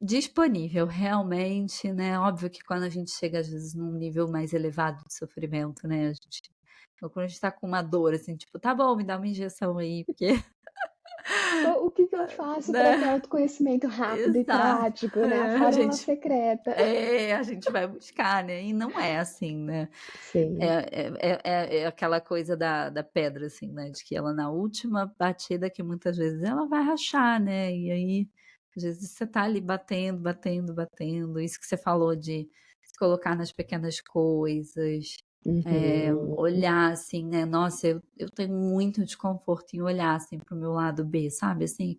disponível", realmente, né, óbvio que quando a gente chega às vezes num nível mais elevado de sofrimento, né, a gente quando a gente tá com uma dor, assim, tipo: "Tá bom, me dá uma injeção aí", porque O que que eu faço para ter Né? autoconhecimento rápido e Exato. prático, né? A É, a fórmula gente secreta. a gente vai buscar, né, e não é assim, né. É Sim, é aquela coisa da pedra, assim, né, de que ela na última batida que muitas vezes ela vai rachar, né, e aí, às vezes você tá ali batendo, batendo, batendo, isso que você falou de se colocar nas pequenas coisas, uhum. olhar assim, né, nossa, eu tenho muito desconforto em olhar, assim, para o meu lado B, sabe, assim,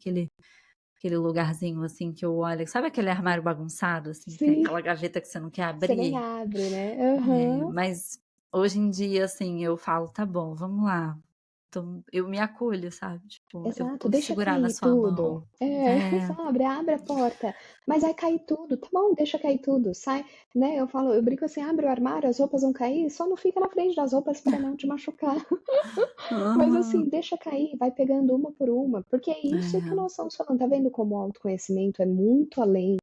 aquele lugarzinho, assim, que eu olho sabe aquele armário bagunçado, assim, que tem Sim, aquela gaveta que você não quer você nem abrir? abre, né? É, Aham. mas hoje em dia, assim, eu falo: "Tá bom, vamos lá". Então eu me acolho, sabe, tipo, eu Exato, vou deixa segurar na cair sua tudo. mão. É, É. sabe, abre a porta, mas vai cair tudo, tá bom, deixa cair tudo, sai, né, eu falo, eu brinco assim, abre o armário, as roupas vão cair, só não fica na frente das roupas para não te machucar. Mas Aham. assim, deixa cair, vai pegando uma por uma, porque é isso que É, nós estamos falando, tá vendo como o autoconhecimento é muito além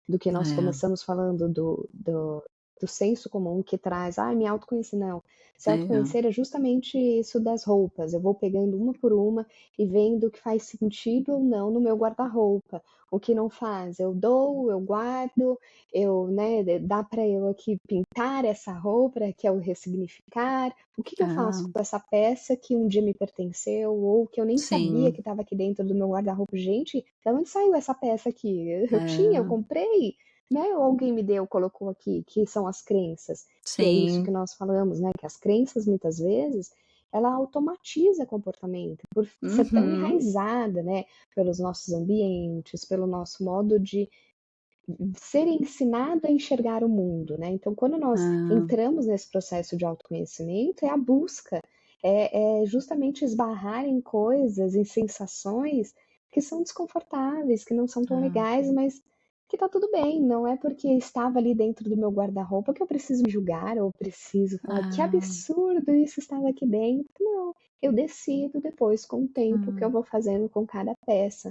do que nós é, começamos falando do senso comum que traz, ai, me autoconhecer, não. Se é. autoconhecer é justamente isso das roupas, eu vou pegando uma por uma e vendo o que faz sentido ou não no meu guarda-roupa, o que não faz, eu dou, eu guardo, eu, né, dá para eu aqui pintar essa roupa, que é o ressignificar, o que que eu faço É, com essa peça que um dia me pertenceu ou que eu nem sabia que sim, estava aqui dentro do meu guarda-roupa? Gente, da onde saiu essa peça aqui? Eu tinha, eu é, comprei, né? Ou alguém me deu, colocou aqui, que são as crenças, que é isso que sim. nós falamos, né? Que as crenças muitas vezes ela automatiza comportamento por ser tão Uhum. enraizada, né? Pelos nossos ambientes, pelo nosso modo de ser ensinado a enxergar o mundo, né? Então, quando nós É, entramos nesse processo de autoconhecimento, é a busca, é justamente esbarrar em coisas, em sensações que são desconfortáveis, que não são tão é. legais, mas que tá tudo bem. Não é porque estava ali dentro do meu guarda-roupa que eu preciso me julgar ou preciso falar que É, absurdo isso estava aqui dentro. Não, eu decido depois, com o tempo, o que eu é. vou fazendo com cada peça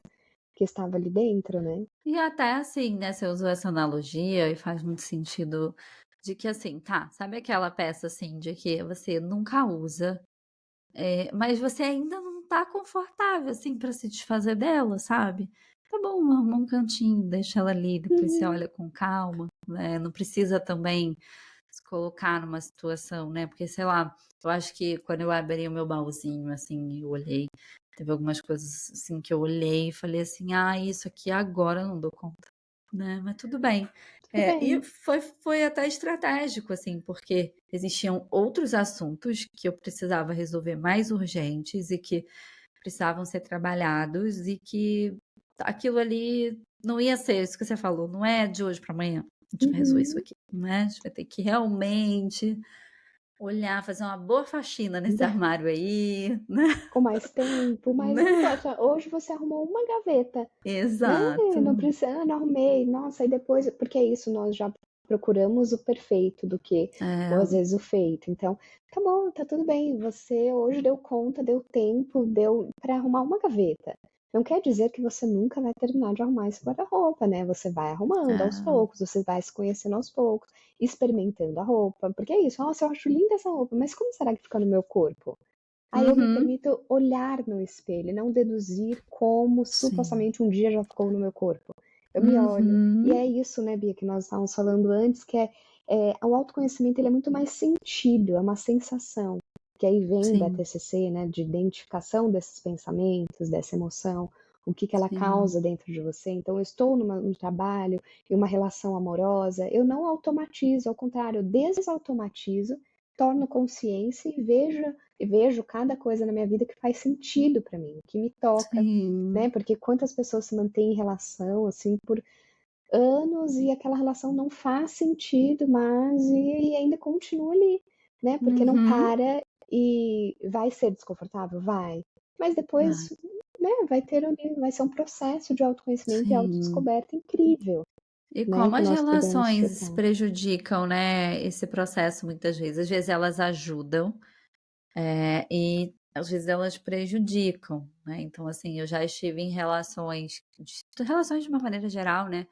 que estava ali dentro, né? E até assim, né, você usou essa analogia e faz muito sentido de que assim, tá, sabe aquela peça assim de que você nunca usa, mas você ainda não tá confortável assim para se desfazer dela, sabe? Tá bom, arruma um cantinho, deixa ela ali, depois você Uhum, olha com calma, né? Não precisa também se colocar numa situação, né? Porque sei lá, eu acho que quando eu abri o meu baúzinho assim, eu olhei, teve algumas coisas assim que eu olhei e falei assim: "Ah, isso aqui agora eu não dou conta", né, mas tudo bem. tudo E bem. foi até estratégico, assim, porque existiam outros assuntos que eu precisava resolver mais urgentes e que precisavam ser trabalhados e que aquilo ali não ia ser isso que você falou, não é de hoje para amanhã, a gente vai resolver isso Uhum. aqui, né, a gente vai ter que realmente olhar, fazer uma boa faxina nesse armário aí, né, Com mais tempo, mas não né. importa. Hoje você arrumou uma gaveta, né? Exato. Não precisa, não arrumei, nossa, e depois, porque é isso, nós já procuramos o perfeito do que, ou às É, vezes o feito. Então, tá bom, tá tudo bem. Você hoje deu conta, deu tempo, deu para arrumar uma gaveta. Não quer dizer que você nunca vai terminar de arrumar esse guarda-roupa, né? Você vai arrumando aos é. poucos, você vai se conhecendo aos poucos, experimentando a roupa, porque é isso. Nossa, eu acho linda essa roupa, mas como será que fica no meu corpo? Aí eu me Uhum. permito olhar no espelho, não deduzir como Sim. supostamente um dia já ficou no meu corpo. Eu me olho. E é Uhum. isso, né, Bia, que nós estávamos falando antes, que o autoconhecimento ele é muito mais sentido, é uma sensação. Que aí vem da Sim, TCC, né, de identificação desses pensamentos, dessa emoção, o que que ela sim, causa dentro de você. Então, eu estou num trabalho, em uma relação amorosa, eu não automatizo, ao contrário, eu desautomatizo, torno consciência e vejo cada coisa na minha vida que faz sentido para mim, que me toca, né? sim. Porque quantas pessoas se mantêm em relação assim por anos e aquela relação não faz sentido, mas e ainda continua ali, né? Porque não Uhum. para e vai ser desconfortável, vai, mas Vai. depois, né? Vai ter ali, vai ser um processo de autoconhecimento e Sim. autodescoberta incrível, E né? como Que as nós podemos relações desfrutar. prejudicam, né, esse processo muitas vezes. Às vezes elas ajudam, e às vezes elas prejudicam, né. Então, assim, eu já estive em relações de uma maneira geral, né,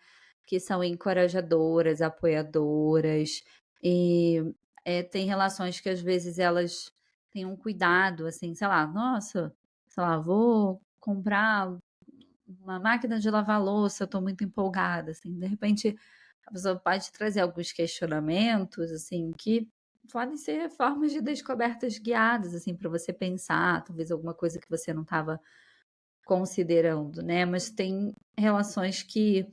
que são encorajadoras, apoiadoras, e, tem relações que às vezes elas têm um cuidado, assim, sei lá, nossa, sei lá, vou comprar uma máquina de lavar louça, eu estou muito empolgada, assim, de repente a pessoa pode trazer alguns questionamentos, assim, que podem ser formas de descobertas guiadas, assim, para você pensar, talvez alguma coisa que você não estava considerando, né, mas tem relações que,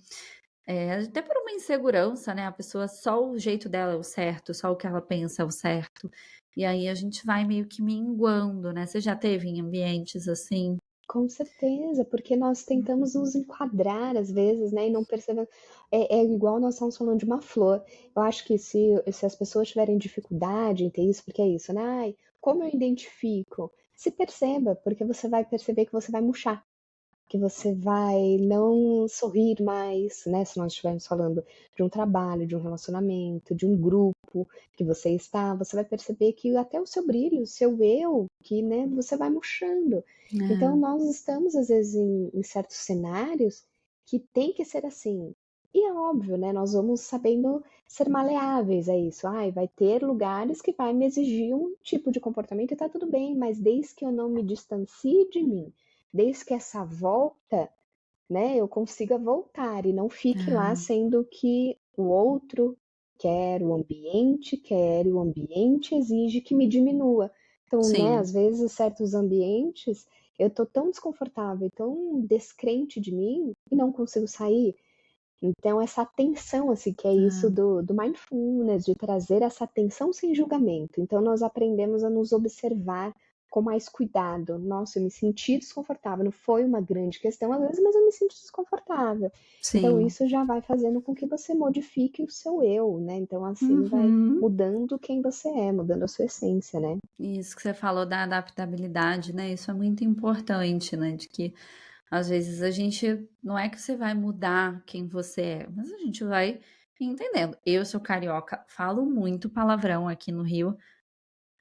até por uma insegurança, né, a pessoa só o jeito dela é o certo, só o que ela pensa é o certo, e aí a gente vai meio que minguando, né. Você já teve em ambientes assim? Com certeza, porque nós tentamos nos enquadrar às vezes, né, e não percebemos. É igual nós estamos falando de uma flor. Eu acho que se as pessoas tiverem dificuldade em ter isso, porque é isso, né? Ai, como eu identifico? Se perceba, porque você vai perceber que você vai murchar, que você vai não sorrir mais, né? Se nós estivermos falando de um trabalho, de um relacionamento, de um grupo que você está, você vai perceber que até o seu brilho, o seu eu, que, né, você vai murchando. Então, É, nós estamos, às vezes, em certos cenários que tem que ser assim. E é óbvio, né? Nós vamos sabendo ser maleáveis a isso. Ai, vai ter lugares que vai me exigir um tipo de comportamento e tá tudo bem, mas desde que eu não me distancie de mim, desde que essa volta, né, eu consiga voltar e não fique lá é, sendo que o outro quer, o ambiente quer, e o ambiente exige que me diminua. Então, né, sim. às vezes, certos ambientes, eu tô tão desconfortável, tão descrente de mim, e não consigo sair. Então, essa atenção, assim, que é isso É. do mindfulness, de trazer essa atenção sem julgamento. Então, nós aprendemos a nos observar com mais cuidado. Nossa, eu me senti desconfortável. Não foi uma grande questão, às vezes, mas eu me senti desconfortável. Então, Sim. isso já vai fazendo com que você modifique o seu eu, né? Então, assim, vai Uhum. mudando quem você é, mudando a sua essência, né? Isso que você falou da adaptabilidade, né, isso é muito importante, né, de que às vezes a gente não é que você vai mudar quem você é, mas a gente vai entendendo. Eu sou carioca, falo muito palavrão aqui no Rio,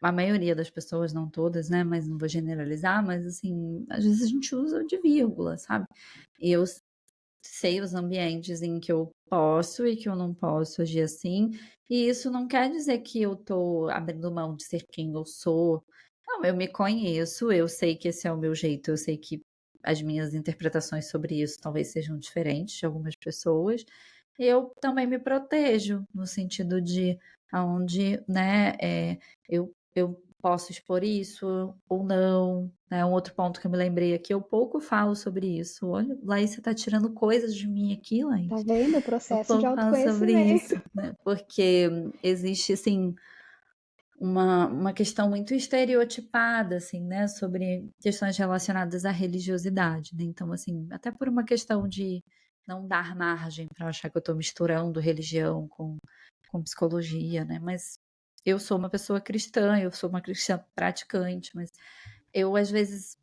a maioria das pessoas, não todas, né, mas não vou generalizar, mas assim, às vezes a gente usa de vírgula, sabe. Eu sei os ambientes em que eu posso e que eu não posso agir assim, e isso não quer dizer que eu tô abrindo mão de ser quem eu sou. Não, eu me conheço, eu sei que esse é o meu jeito, eu sei que as minhas interpretações sobre isso talvez sejam diferentes de algumas pessoas. Eu também me protejo, no sentido de aonde, né, eu posso expor isso ou não, né. Um outro ponto que eu me lembrei aqui, eu pouco falo sobre isso. Olha, Laís, você tá tirando coisas de mim aqui, Tá Laís. vendo o Eu processo de pouco falo sobre autoconhecimento? isso, né, porque existe, assim, uma questão muito estereotipada, assim, né, sobre questões relacionadas à religiosidade, né. Então, assim, até por uma questão de não dar margem para achar que eu estou misturando religião com psicologia, né, mas eu sou uma pessoa cristã, eu sou uma cristã praticante, mas eu às vezes,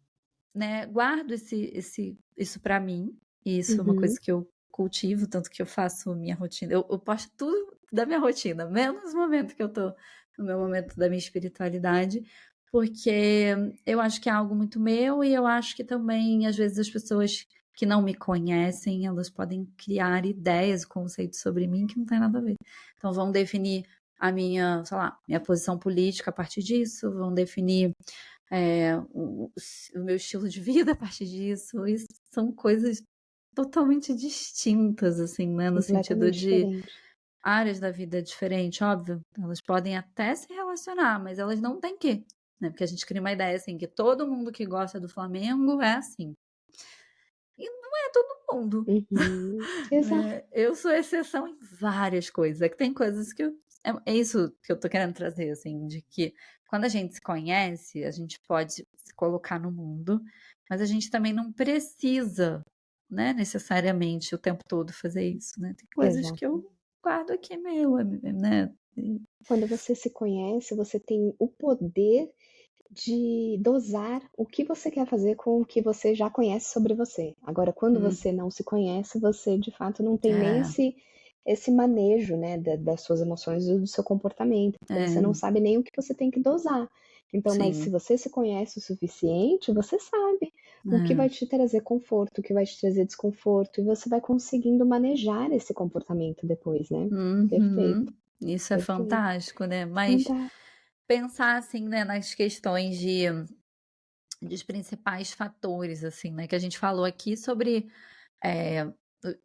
né, guardo isso para mim, e isso é uma Uhum. coisa que eu cultivo, tanto que eu faço minha rotina, eu posto tudo da minha rotina, menos o momento que eu tô no meu momento da minha espiritualidade, porque eu acho que é algo muito meu e eu acho que também, às vezes, as pessoas que não me conhecem, elas podem criar ideias, conceitos sobre mim que não tem nada a ver. Então vão definir a minha, sei lá, minha posição política a partir disso, vão definir o meu estilo de vida a partir disso, isso são coisas totalmente distintas, assim, né, no sentido Completamente de diferente. áreas da vida diferente, óbvio, elas podem até se relacionar, mas elas não têm que, né, porque a gente cria uma ideia, assim, que todo mundo que gosta do Flamengo é assim, e não é todo mundo, Uhum. Exato. né, eu sou exceção em várias coisas, é que tem coisas que eu é isso que eu tô querendo trazer, assim, de que quando a gente se conhece, a gente pode se colocar no mundo, mas a gente também não precisa, né, necessariamente o tempo todo fazer isso, né, tem coisas que Exato. eu guardo aqui meu, né, e Quando você se conhece, você tem o poder de dosar o que você quer fazer com o que você já conhece sobre você. Agora, quando hum, você não se conhece, você de fato não tem nem é, esse manejo, né, das suas emoções e do seu comportamento, porque você não é, sabe nem o que você tem que dosar. Então, mas se sim, você se conhece o suficiente, você sabe o que vai é, te trazer conforto, o que vai te trazer desconforto, e você vai conseguindo manejar esse comportamento depois, né? uhum. Perfeito, Isso é perfeito. fantástico, né, mas Fanta pensar, assim, né, nas questões de dos principais fatores, assim, né, que a gente falou aqui sobre,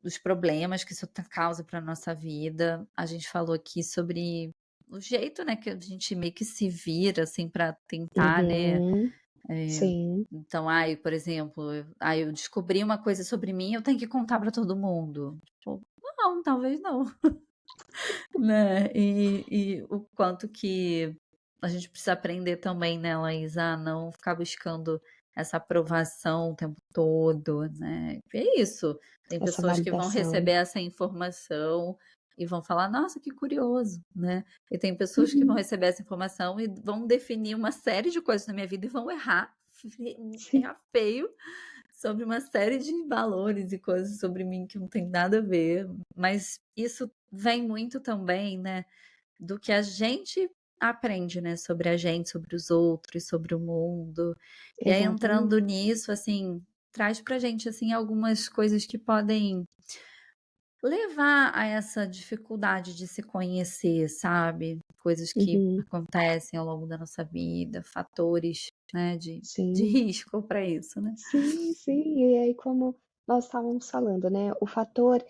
os problemas que isso causa para nossa vida. A gente falou aqui sobre o jeito, né, que a gente meio que se vira, assim, para tentar, né, Uhum. eh, Sim, então, ai, por exemplo, eu descobri uma coisa sobre mim, eu tenho que contar para todo mundo. Tipo, não, talvez não, né. E o quanto que a gente precisa aprender também, né, Laís, a não ficar buscando essa aprovação o tempo todo, né. É isso, tem essa pessoas que vão validação. receber essa informação e vão falar: "Nossa, que curioso", né. E tem pessoas que vão Uhum. receber essa informação e vão definir uma série de coisas na minha vida e vão errar, Sim. errar feio sobre uma série de valores e coisas sobre mim que não tem nada a ver, mas isso vem muito também, né, do que a gente aprende, né, sobre a gente, sobre os outros, sobre o mundo. E aí entrando Exatamente. nisso, assim, traz pra gente, assim, algumas coisas que podem levar a essa dificuldade de se conhecer, sabe? Coisas que Uhum. acontecem ao longo da nossa vida, fatores, né, de Sim. risco para isso, né? Sim, sim. E aí, como nós estávamos falando, né, o fator,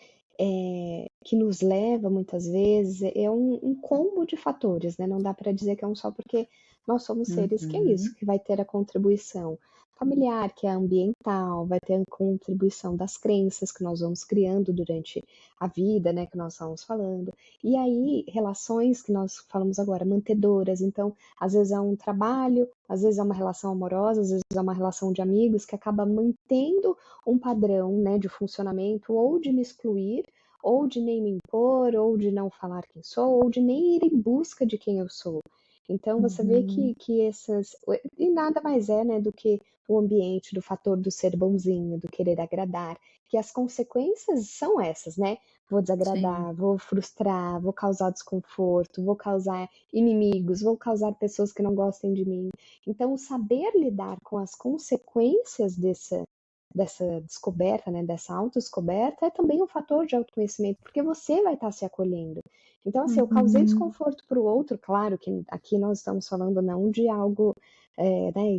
que nos leva muitas vezes é um combo de fatores, né, não dá para dizer que é um só, porque nós somos seres que é isso, Uhum, que vai ter a contribuição familiar, que é ambiental, vai ter a contribuição das crenças que nós vamos criando durante a vida, né, que nós estávamos falando. E aí, relações que nós falamos agora, mantedoras, então, às vezes é um trabalho, às vezes é uma relação amorosa, às vezes é uma relação de amigos que acaba mantendo um padrão, né, de funcionamento ou de me excluir, ou de nem me impor, ou de não falar quem sou, ou de nem ir em busca de quem eu sou. Então você vê uhum, que essas. E nada mais é, né, do que o ambiente, do fator do ser bonzinho, do querer agradar, que as consequências são essas, né? Vou sim. desagradar, vou frustrar, vou causar desconforto, vou causar inimigos, vou causar pessoas que não gostem de mim. Então, o saber lidar com as consequências dessa descoberta, né, dessa autodescoberta, é também um fator de autoconhecimento, porque você vai estar se acolhendo. Então, assim, eu causei Uhum, desconforto para o outro, claro que aqui nós estamos falando não de algo né,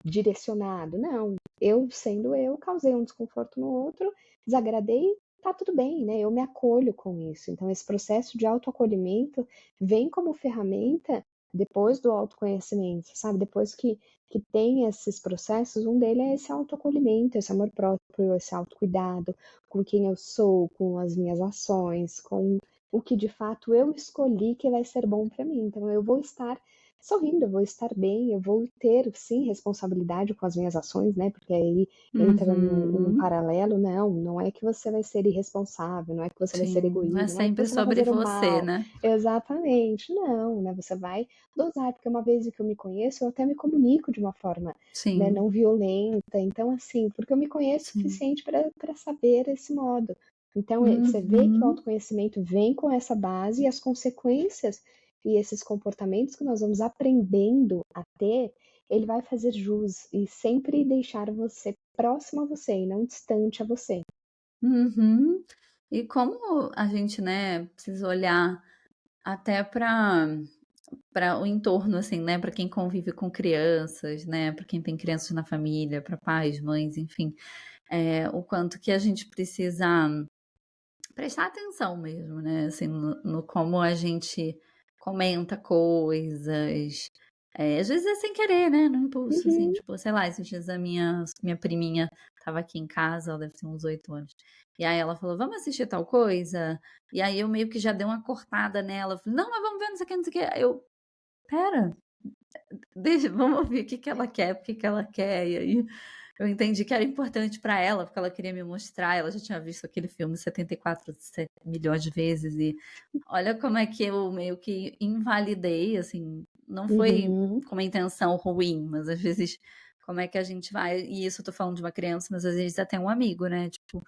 direcionado, não. Eu, sendo eu, causei um desconforto no outro, desagradei, tá tudo bem, né? Eu me acolho com isso. Então, esse processo de autoacolhimento vem como ferramenta depois do autoconhecimento, sabe? Depois que tem esses processos, um deles é esse autoacolhimento, esse amor próprio, esse autocuidado com quem eu sou, com as minhas ações, com o que de fato eu escolhi que vai ser bom para mim. Então eu vou estar sorrindo, eu vou estar bem, eu vou ter sim responsabilidade com as minhas ações, né? Porque aí entra num uhum, paralelo, não é que você vai ser irresponsável, não é que você vai ser sim. Não é egoísta, não é que sempre você vai sobre fazer o você, mal. né? Exatamente, não, né? Você vai dosar, porque uma vez que eu me conheço, eu até me comunico de uma forma, né, Sim, não violenta. Então, assim, porque eu me conheço o sim. suficiente para saber esse modo. Então, você vê que o Uhum, autoconhecimento vem com essa base e as consequências e esses comportamentos que nós vamos aprendendo a ter, ele vai fazer jus e sempre deixar você próximo a você e não distante a você. uhum. E como a gente, né, precisa olhar até para o entorno, assim, né, para quem convive com crianças, né, para quem tem crianças na família, para pais, mães, enfim, o quanto que a gente precisa prestar atenção mesmo, né, assim, no como a gente comenta coisas, às vezes é sem querer, né, no impulso, assim, Uhum, tipo, sei lá, esses dias a minha priminha estava aqui em casa, ela deve ter uns 8 anos, e aí ela falou: "Vamos assistir tal coisa?" E aí eu meio que já dei uma cortada nela, falei: "Não, mas vamos ver, não sei o que, não sei o que", aí eu: "Espera, deixa, vamos ouvir o que que ela quer, por que que ela quer", e aí eu entendi que era importante para ela, porque ela queria me mostrar, ela já tinha visto aquele filme 74 milhões de vezes e olha como é que eu meio que invalidei, assim, não foi uhum, com uma intenção ruim, mas às vezes como é que a gente vai e isso eu tô falando de uma criança, mas às vezes até um amigo, né, tipo,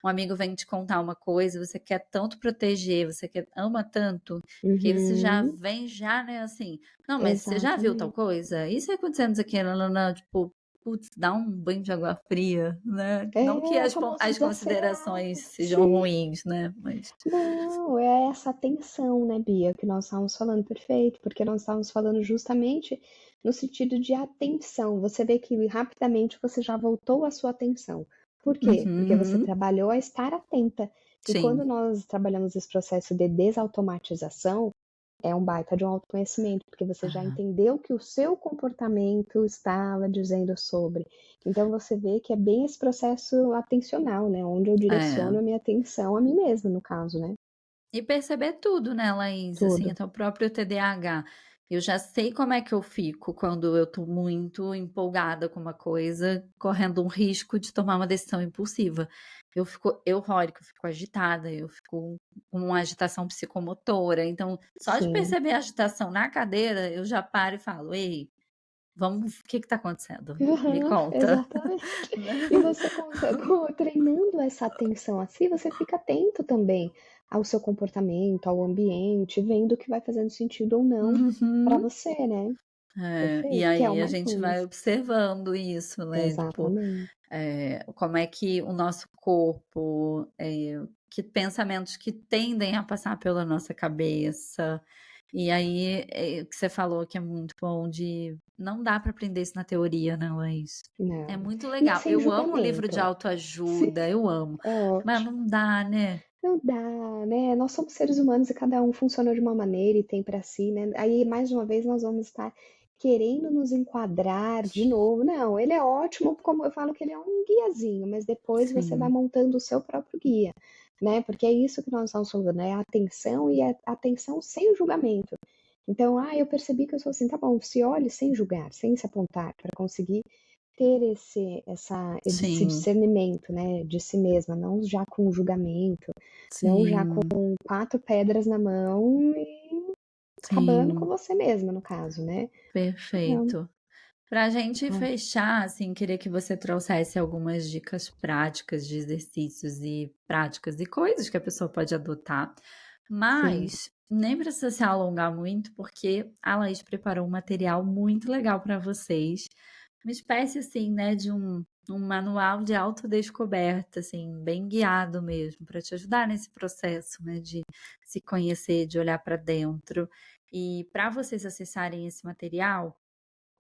um amigo vem te contar uma coisa, você quer tanto proteger, você quer ama tanto, que aí você já uhum, vem já, né, assim: "Não, mas você já viu tal exatamente. coisa? Isso aí acontecendo isso aqui, nã-nã-nã", tipo putz, dá um banho de água fria, né. Não que É, o as famoso desacelerar. considerações sejam Sim. ruins, né, mas Não, é essa atenção, né, Bia, que nós estávamos falando, perfeito, porque nós estávamos falando justamente no sentido de atenção. Você vê que rapidamente você já voltou a sua atenção. Por quê? Porque você uhum, trabalhou a estar atenta. E quando sim. nós trabalhamos esse processo de desautomatização, é um baita de um autoconhecimento, porque você já Ah, entendeu o que o seu comportamento estava dizendo sobre. Então você vê que é bem esse processo atencional, né? Onde eu é. direciono a minha atenção a mim mesma, no caso, né? E perceber tudo, né, Laís, assim, Tudo. até o próprio TDAH. Eu já sei como é que eu fico quando eu tô muito empolgada com uma coisa, correndo um risco de tomar uma decisão impulsiva. Eu fico eufórica, eu fico agitada, eu fico com uma agitação psicomotora. Então, só de Sim. perceber a agitação na cadeira, eu já paro e falo: "Ei, vamos, o que que tá acontecendo? Me Aham, conta", exatamente. E né. você treinando essa atenção assim, você fica atento também ao seu comportamento, ao ambiente, vendo o que vai fazendo sentido ou não para Uhum. você, né? É, e Perfeito, que é o aí a gente vai mindfulness. observando isso, né, tipo, Exatamente. como é que o nosso corpo, que pensamentos que tendem a passar pela nossa cabeça. E aí, o que você falou que é muito bom de não dá para aprender isso na teoria, né, Laís. É Não. muito E legal. sem Eu amo livro de julgamento. Sim, autoajuda, eu amo, mas ótimo. não dá, né. Não dá, né? Nós somos seres humanos e cada um funciona de uma maneira e tem para si, né? Aí, mais uma vez, nós vamos estar querendo nos enquadrar de novo. Não, ele é ótimo, como eu falo que ele é um guiazinho, mas depois você vai Sim, montando o seu próprio guia, né? Porque é isso que nós estamos falando, né? A atenção e a atenção sem o julgamento. Então, eu percebi que eu sou assim, tá bom, se olhe sem julgar, sem se apontar, para conseguir ter esse sim, discernimento, né, de si mesma, não já com julgamento, não já com sim, 4 pedras na mão e acabando com sim, você mesma, no caso, né. Não, perfeito. Pra gente ai, fechar, assim, queria que você trouxesse algumas dicas práticas de exercícios e práticas e coisas que a pessoa pode adotar, sim, mas nem precisa se alongar muito, porque a Laís preparou um material muito legal para vocês, uma espécie, assim, né, de um manual de autodescoberta, assim, bem guiado mesmo, para te ajudar nesse processo, né, de se conhecer, de olhar para dentro. E para vocês acessarem esse material,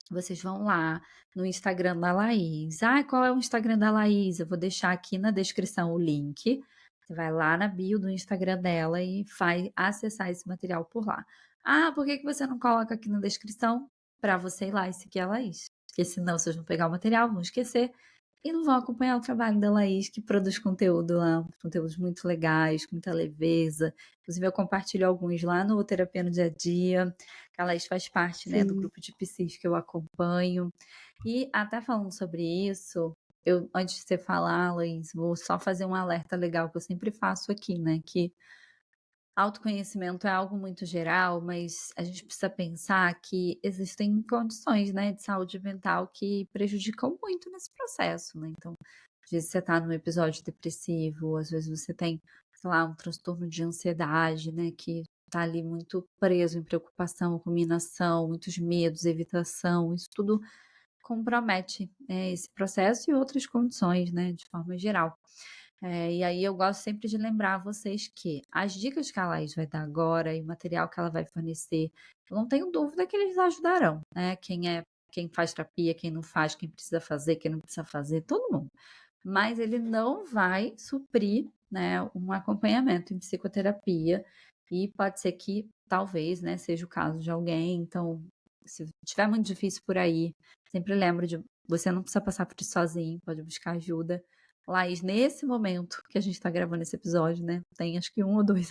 vocês vão lá no Instagram da Laís. "Ah, qual é o Instagram da Laís?" Eu vou deixar aqui na descrição o link. Você vai lá na bio do Instagram dela e vai acessar esse material por lá. "Ah, por que que você não coloca aqui na descrição?" Para você ir lá e seguir a Laís, porque senão vocês vão pegar o material, vão esquecer e não vão acompanhar o trabalho da Laís, que produz conteúdo lá, conteúdos muito legais, com muita leveza. Inclusive eu compartilho alguns lá no Terapia no Dia a Dia, que a Laís faz parte, né, do sim, grupo de psis que eu acompanho. E até falando sobre isso, eu, antes de você falar, Laís, vou só fazer um alerta legal que eu sempre faço aqui, né, que autoconhecimento é algo muito geral, mas a gente precisa pensar que existem condições, né, de saúde mental que prejudicam muito nesse processo, né. Então, às vezes você está num episódio depressivo, às vezes você tem, sei lá, um transtorno de ansiedade, né, que tá ali muito preso em preocupação, ruminação, muitos medos, evitação, isso tudo compromete, esse processo e outras condições, né, de forma geral. E aí eu gosto sempre de lembrar vocês que as dicas que a Laís vai dar agora e o material que ela vai fornecer, eu não tenho dúvida que eles ajudarão, né, quem faz terapia, quem não faz, quem precisa fazer, quem não precisa fazer, todo mundo. Mas ele não vai suprir, né, um acompanhamento em psicoterapia e pode ser que talvez, né, seja o caso de alguém, então se estiver muito difícil por aí, sempre lembro de você não precisa passar por isso sozinho, pode buscar ajuda. Laís, nesse momento que a gente está gravando esse episódio, né, tem acho que um ou 2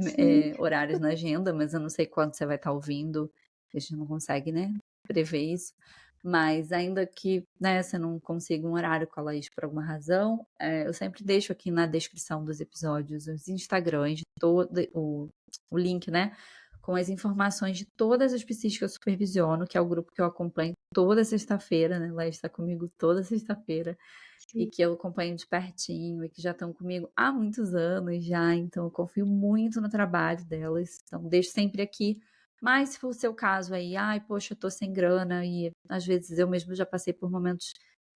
sim, horários na agenda, mas eu não sei quando você vai estar ouvindo, a gente não consegue, né, prever isso. Mas ainda que, né, você não consiga um horário com a Laís por alguma razão, eu sempre deixo aqui na descrição dos episódios os Instagrams de todo o link, né, com as informações de todas as psis que eu supervisiono, que é o grupo que eu acompanho toda sexta-feira, né, Laís está comigo toda sexta-feira, e sim. que eu acompanho de pertinho e que já estão comigo há muitos anos já, então eu confio muito no trabalho delas. Então deixo sempre aqui Mas se for o seu caso aí, ai, poxa, eu tô sem grana e às vezes eu mesmo já passei por momentos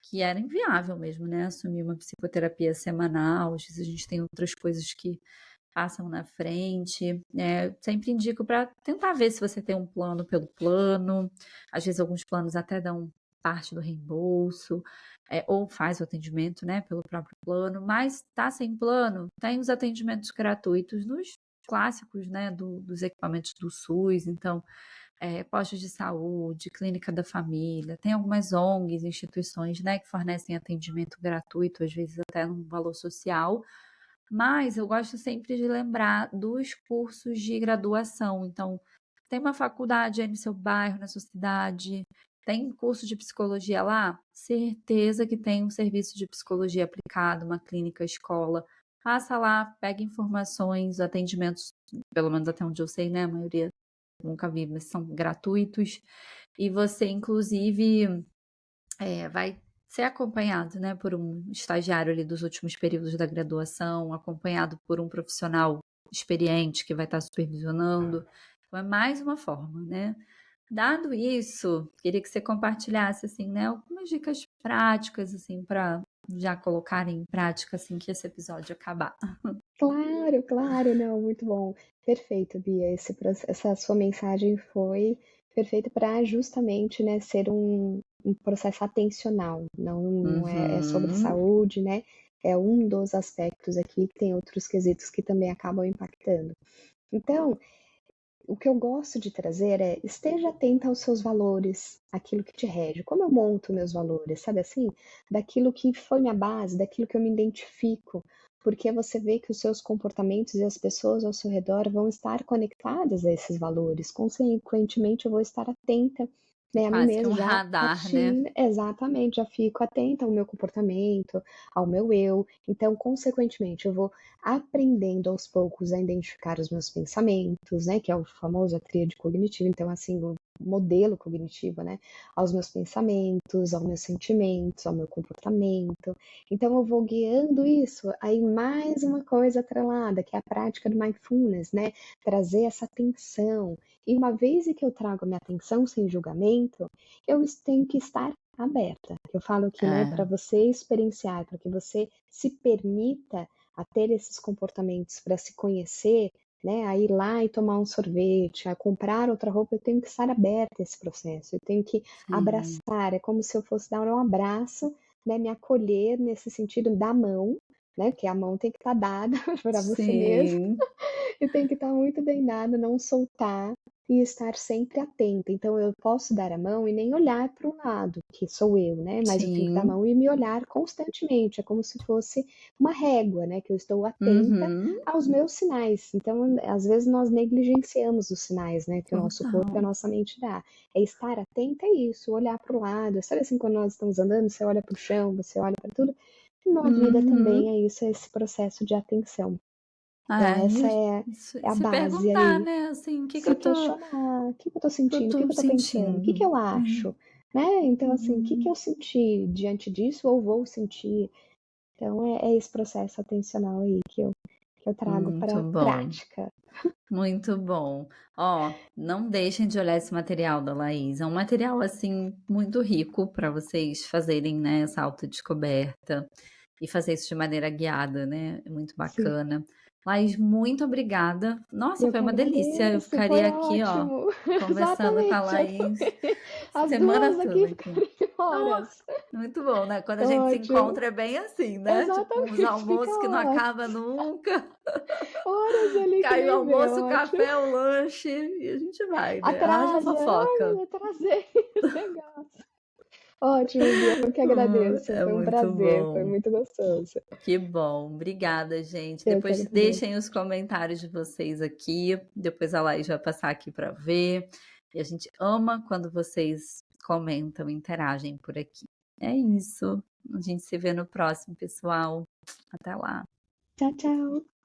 que era inviável mesmo, né, assumir uma psicoterapia semanal, às vezes a gente tem outras coisas que passam na frente, sempre indico para tentar ver se você tem um plano pelo plano, às vezes alguns planos até dão parte do reembolso, ou faz o atendimento, né, pelo próprio plano, mas tá sem plano, tem os atendimentos gratuitos nos clássicos, né, dos equipamentos do SUS, então, postos de saúde, clínica da família, tem algumas ONGs, instituições, né, que fornecem atendimento gratuito, às vezes até num valor social, mas eu gosto sempre de lembrar dos cursos de graduação. Então, tem uma faculdade aí no seu bairro, na sua cidade, tem curso de psicologia lá? Certeza que tem um serviço de psicologia aplicado, uma clínica, escola. Passa lá, pega informações, atendimentos, pelo menos até onde eu sei, né? A maioria nunca vi, mas são gratuitos. E você, inclusive, vai ser acompanhado, né, por um estagiário ali dos últimos períodos da graduação, acompanhado por um profissional experiente que vai estar supervisionando. Então é mais uma forma, né. Dado isso, queria que você compartilhasse, assim, né, algumas dicas práticas, assim, para já colocarem em prática, assim, que esse episódio acabar. Claro, claro, não, muito bom. Perfeito, Bia. Essa sua mensagem foi perfeita para justamente, né, ser um processo atencional. Não é sobre Uhum. saúde, né? É um dos aspectos aqui, tem outros quesitos que também acabam impactando. Então, o que eu gosto de trazer é esteja atenta aos seus valores, aquilo que te rege. Como eu monto meus valores, sabe assim? Daquilo que foi minha base, daquilo que eu me identifico. Porque você vê que os seus comportamentos e as pessoas ao seu redor vão estar conectadas a esses valores. Consequentemente, eu vou estar atenta, É né, a mim quase que um mesma, já radar, né. partindo, exatamente, já fico atenta ao meu comportamento, ao meu eu. Então, consequentemente, eu vou aprendendo aos poucos a identificar os meus pensamentos, né, que é o famoso a tríade cognitiva, então assim, o modelo cognitivo, né, aos meus pensamentos, aos meus sentimentos, ao meu comportamento. Então eu vou guiando isso, aí mais uma coisa atrelada, que é a prática do mindfulness, né, trazer essa atenção. E uma vez que eu trago a minha atenção sem julgamento, eu tenho que estar aberta. Eu falo que, né, para É, você experienciar, para que você se permita a ter esses comportamentos para se conhecer, né, a ir lá e tomar um sorvete, a comprar outra roupa, eu tenho que estar aberta a esse processo, eu tenho que sim. abraçar, é como se eu fosse dar um abraço, né, me acolher nesse sentido da mão, né, porque a mão tem que estar dada para você mesmo, Sim, e tem que estar muito bem dada, não soltar e estar sempre atenta. Então eu posso dar a mão e nem olhar para o lado, que sou eu, né? Mas eu tenho que dar a sim. mão e me olhar constantemente. É como se fosse uma régua, né? Que eu estou atenta Uhum. aos meus sinais. Então, às vezes nós negligenciamos os sinais, né? Que o nosso corpo e a Total. nossa mente dá. É estar atenta a isso, olhar para o lado. Sabe assim, quando nós estamos andando, você olha para o chão, você olha para tudo. Na vida também Uhum. é isso, é esse processo de atenção. Então, É, essa e é a se base perguntar, aí. né, assim: "O que que Se eu tô questionar, o que que eu tô que eu sentindo, o que tô que eu tô pensando, o que que sentindo?" eu É. acho, né? Então, assim, o que que Uhum. eu senti diante disso ou vou sentir? Então, é esse processo atencional aí que eu trago Muito para bom, prática. muito bom. Ó, não deixem de olhar esse material da Laís, é um material, assim, muito rico para vocês fazerem, né, essa autodescoberta e fazer isso de maneira guiada, né, é muito Sim, bacana. Laís, muito obrigada. Nossa, eu foi que uma delícia, eu agradeço, foi ficaria aqui, ó, ótimo. conversando com a Exatamente, eu Laís também. As semana duas aqui toda aqui. ficariam Ó, horas. muito bom, né, quando a gente se Ótimo. encontra é bem assim, né, tipo uns Exatamente, fica almoços que não horas. acaba nunca. Horas ali que Cai o nem vê, almoço, o ótimo. café, o lanche e a gente vai, né, haja Atrasa, fofoca. ai, atrasei esse negócio. Ótimo, Bia, eu que agradeço. É Foi um muito prazer, foi bom. muito gostoso. Que bom. Obrigada, gente. Eu que Depois agradeço. deixem os comentários de vocês aqui, depois a Laís vai passar aqui para ver. E a gente ama quando vocês comentam, interagem por aqui. É isso. A gente se vê no próximo, pessoal. Até lá. Tchau, tchau.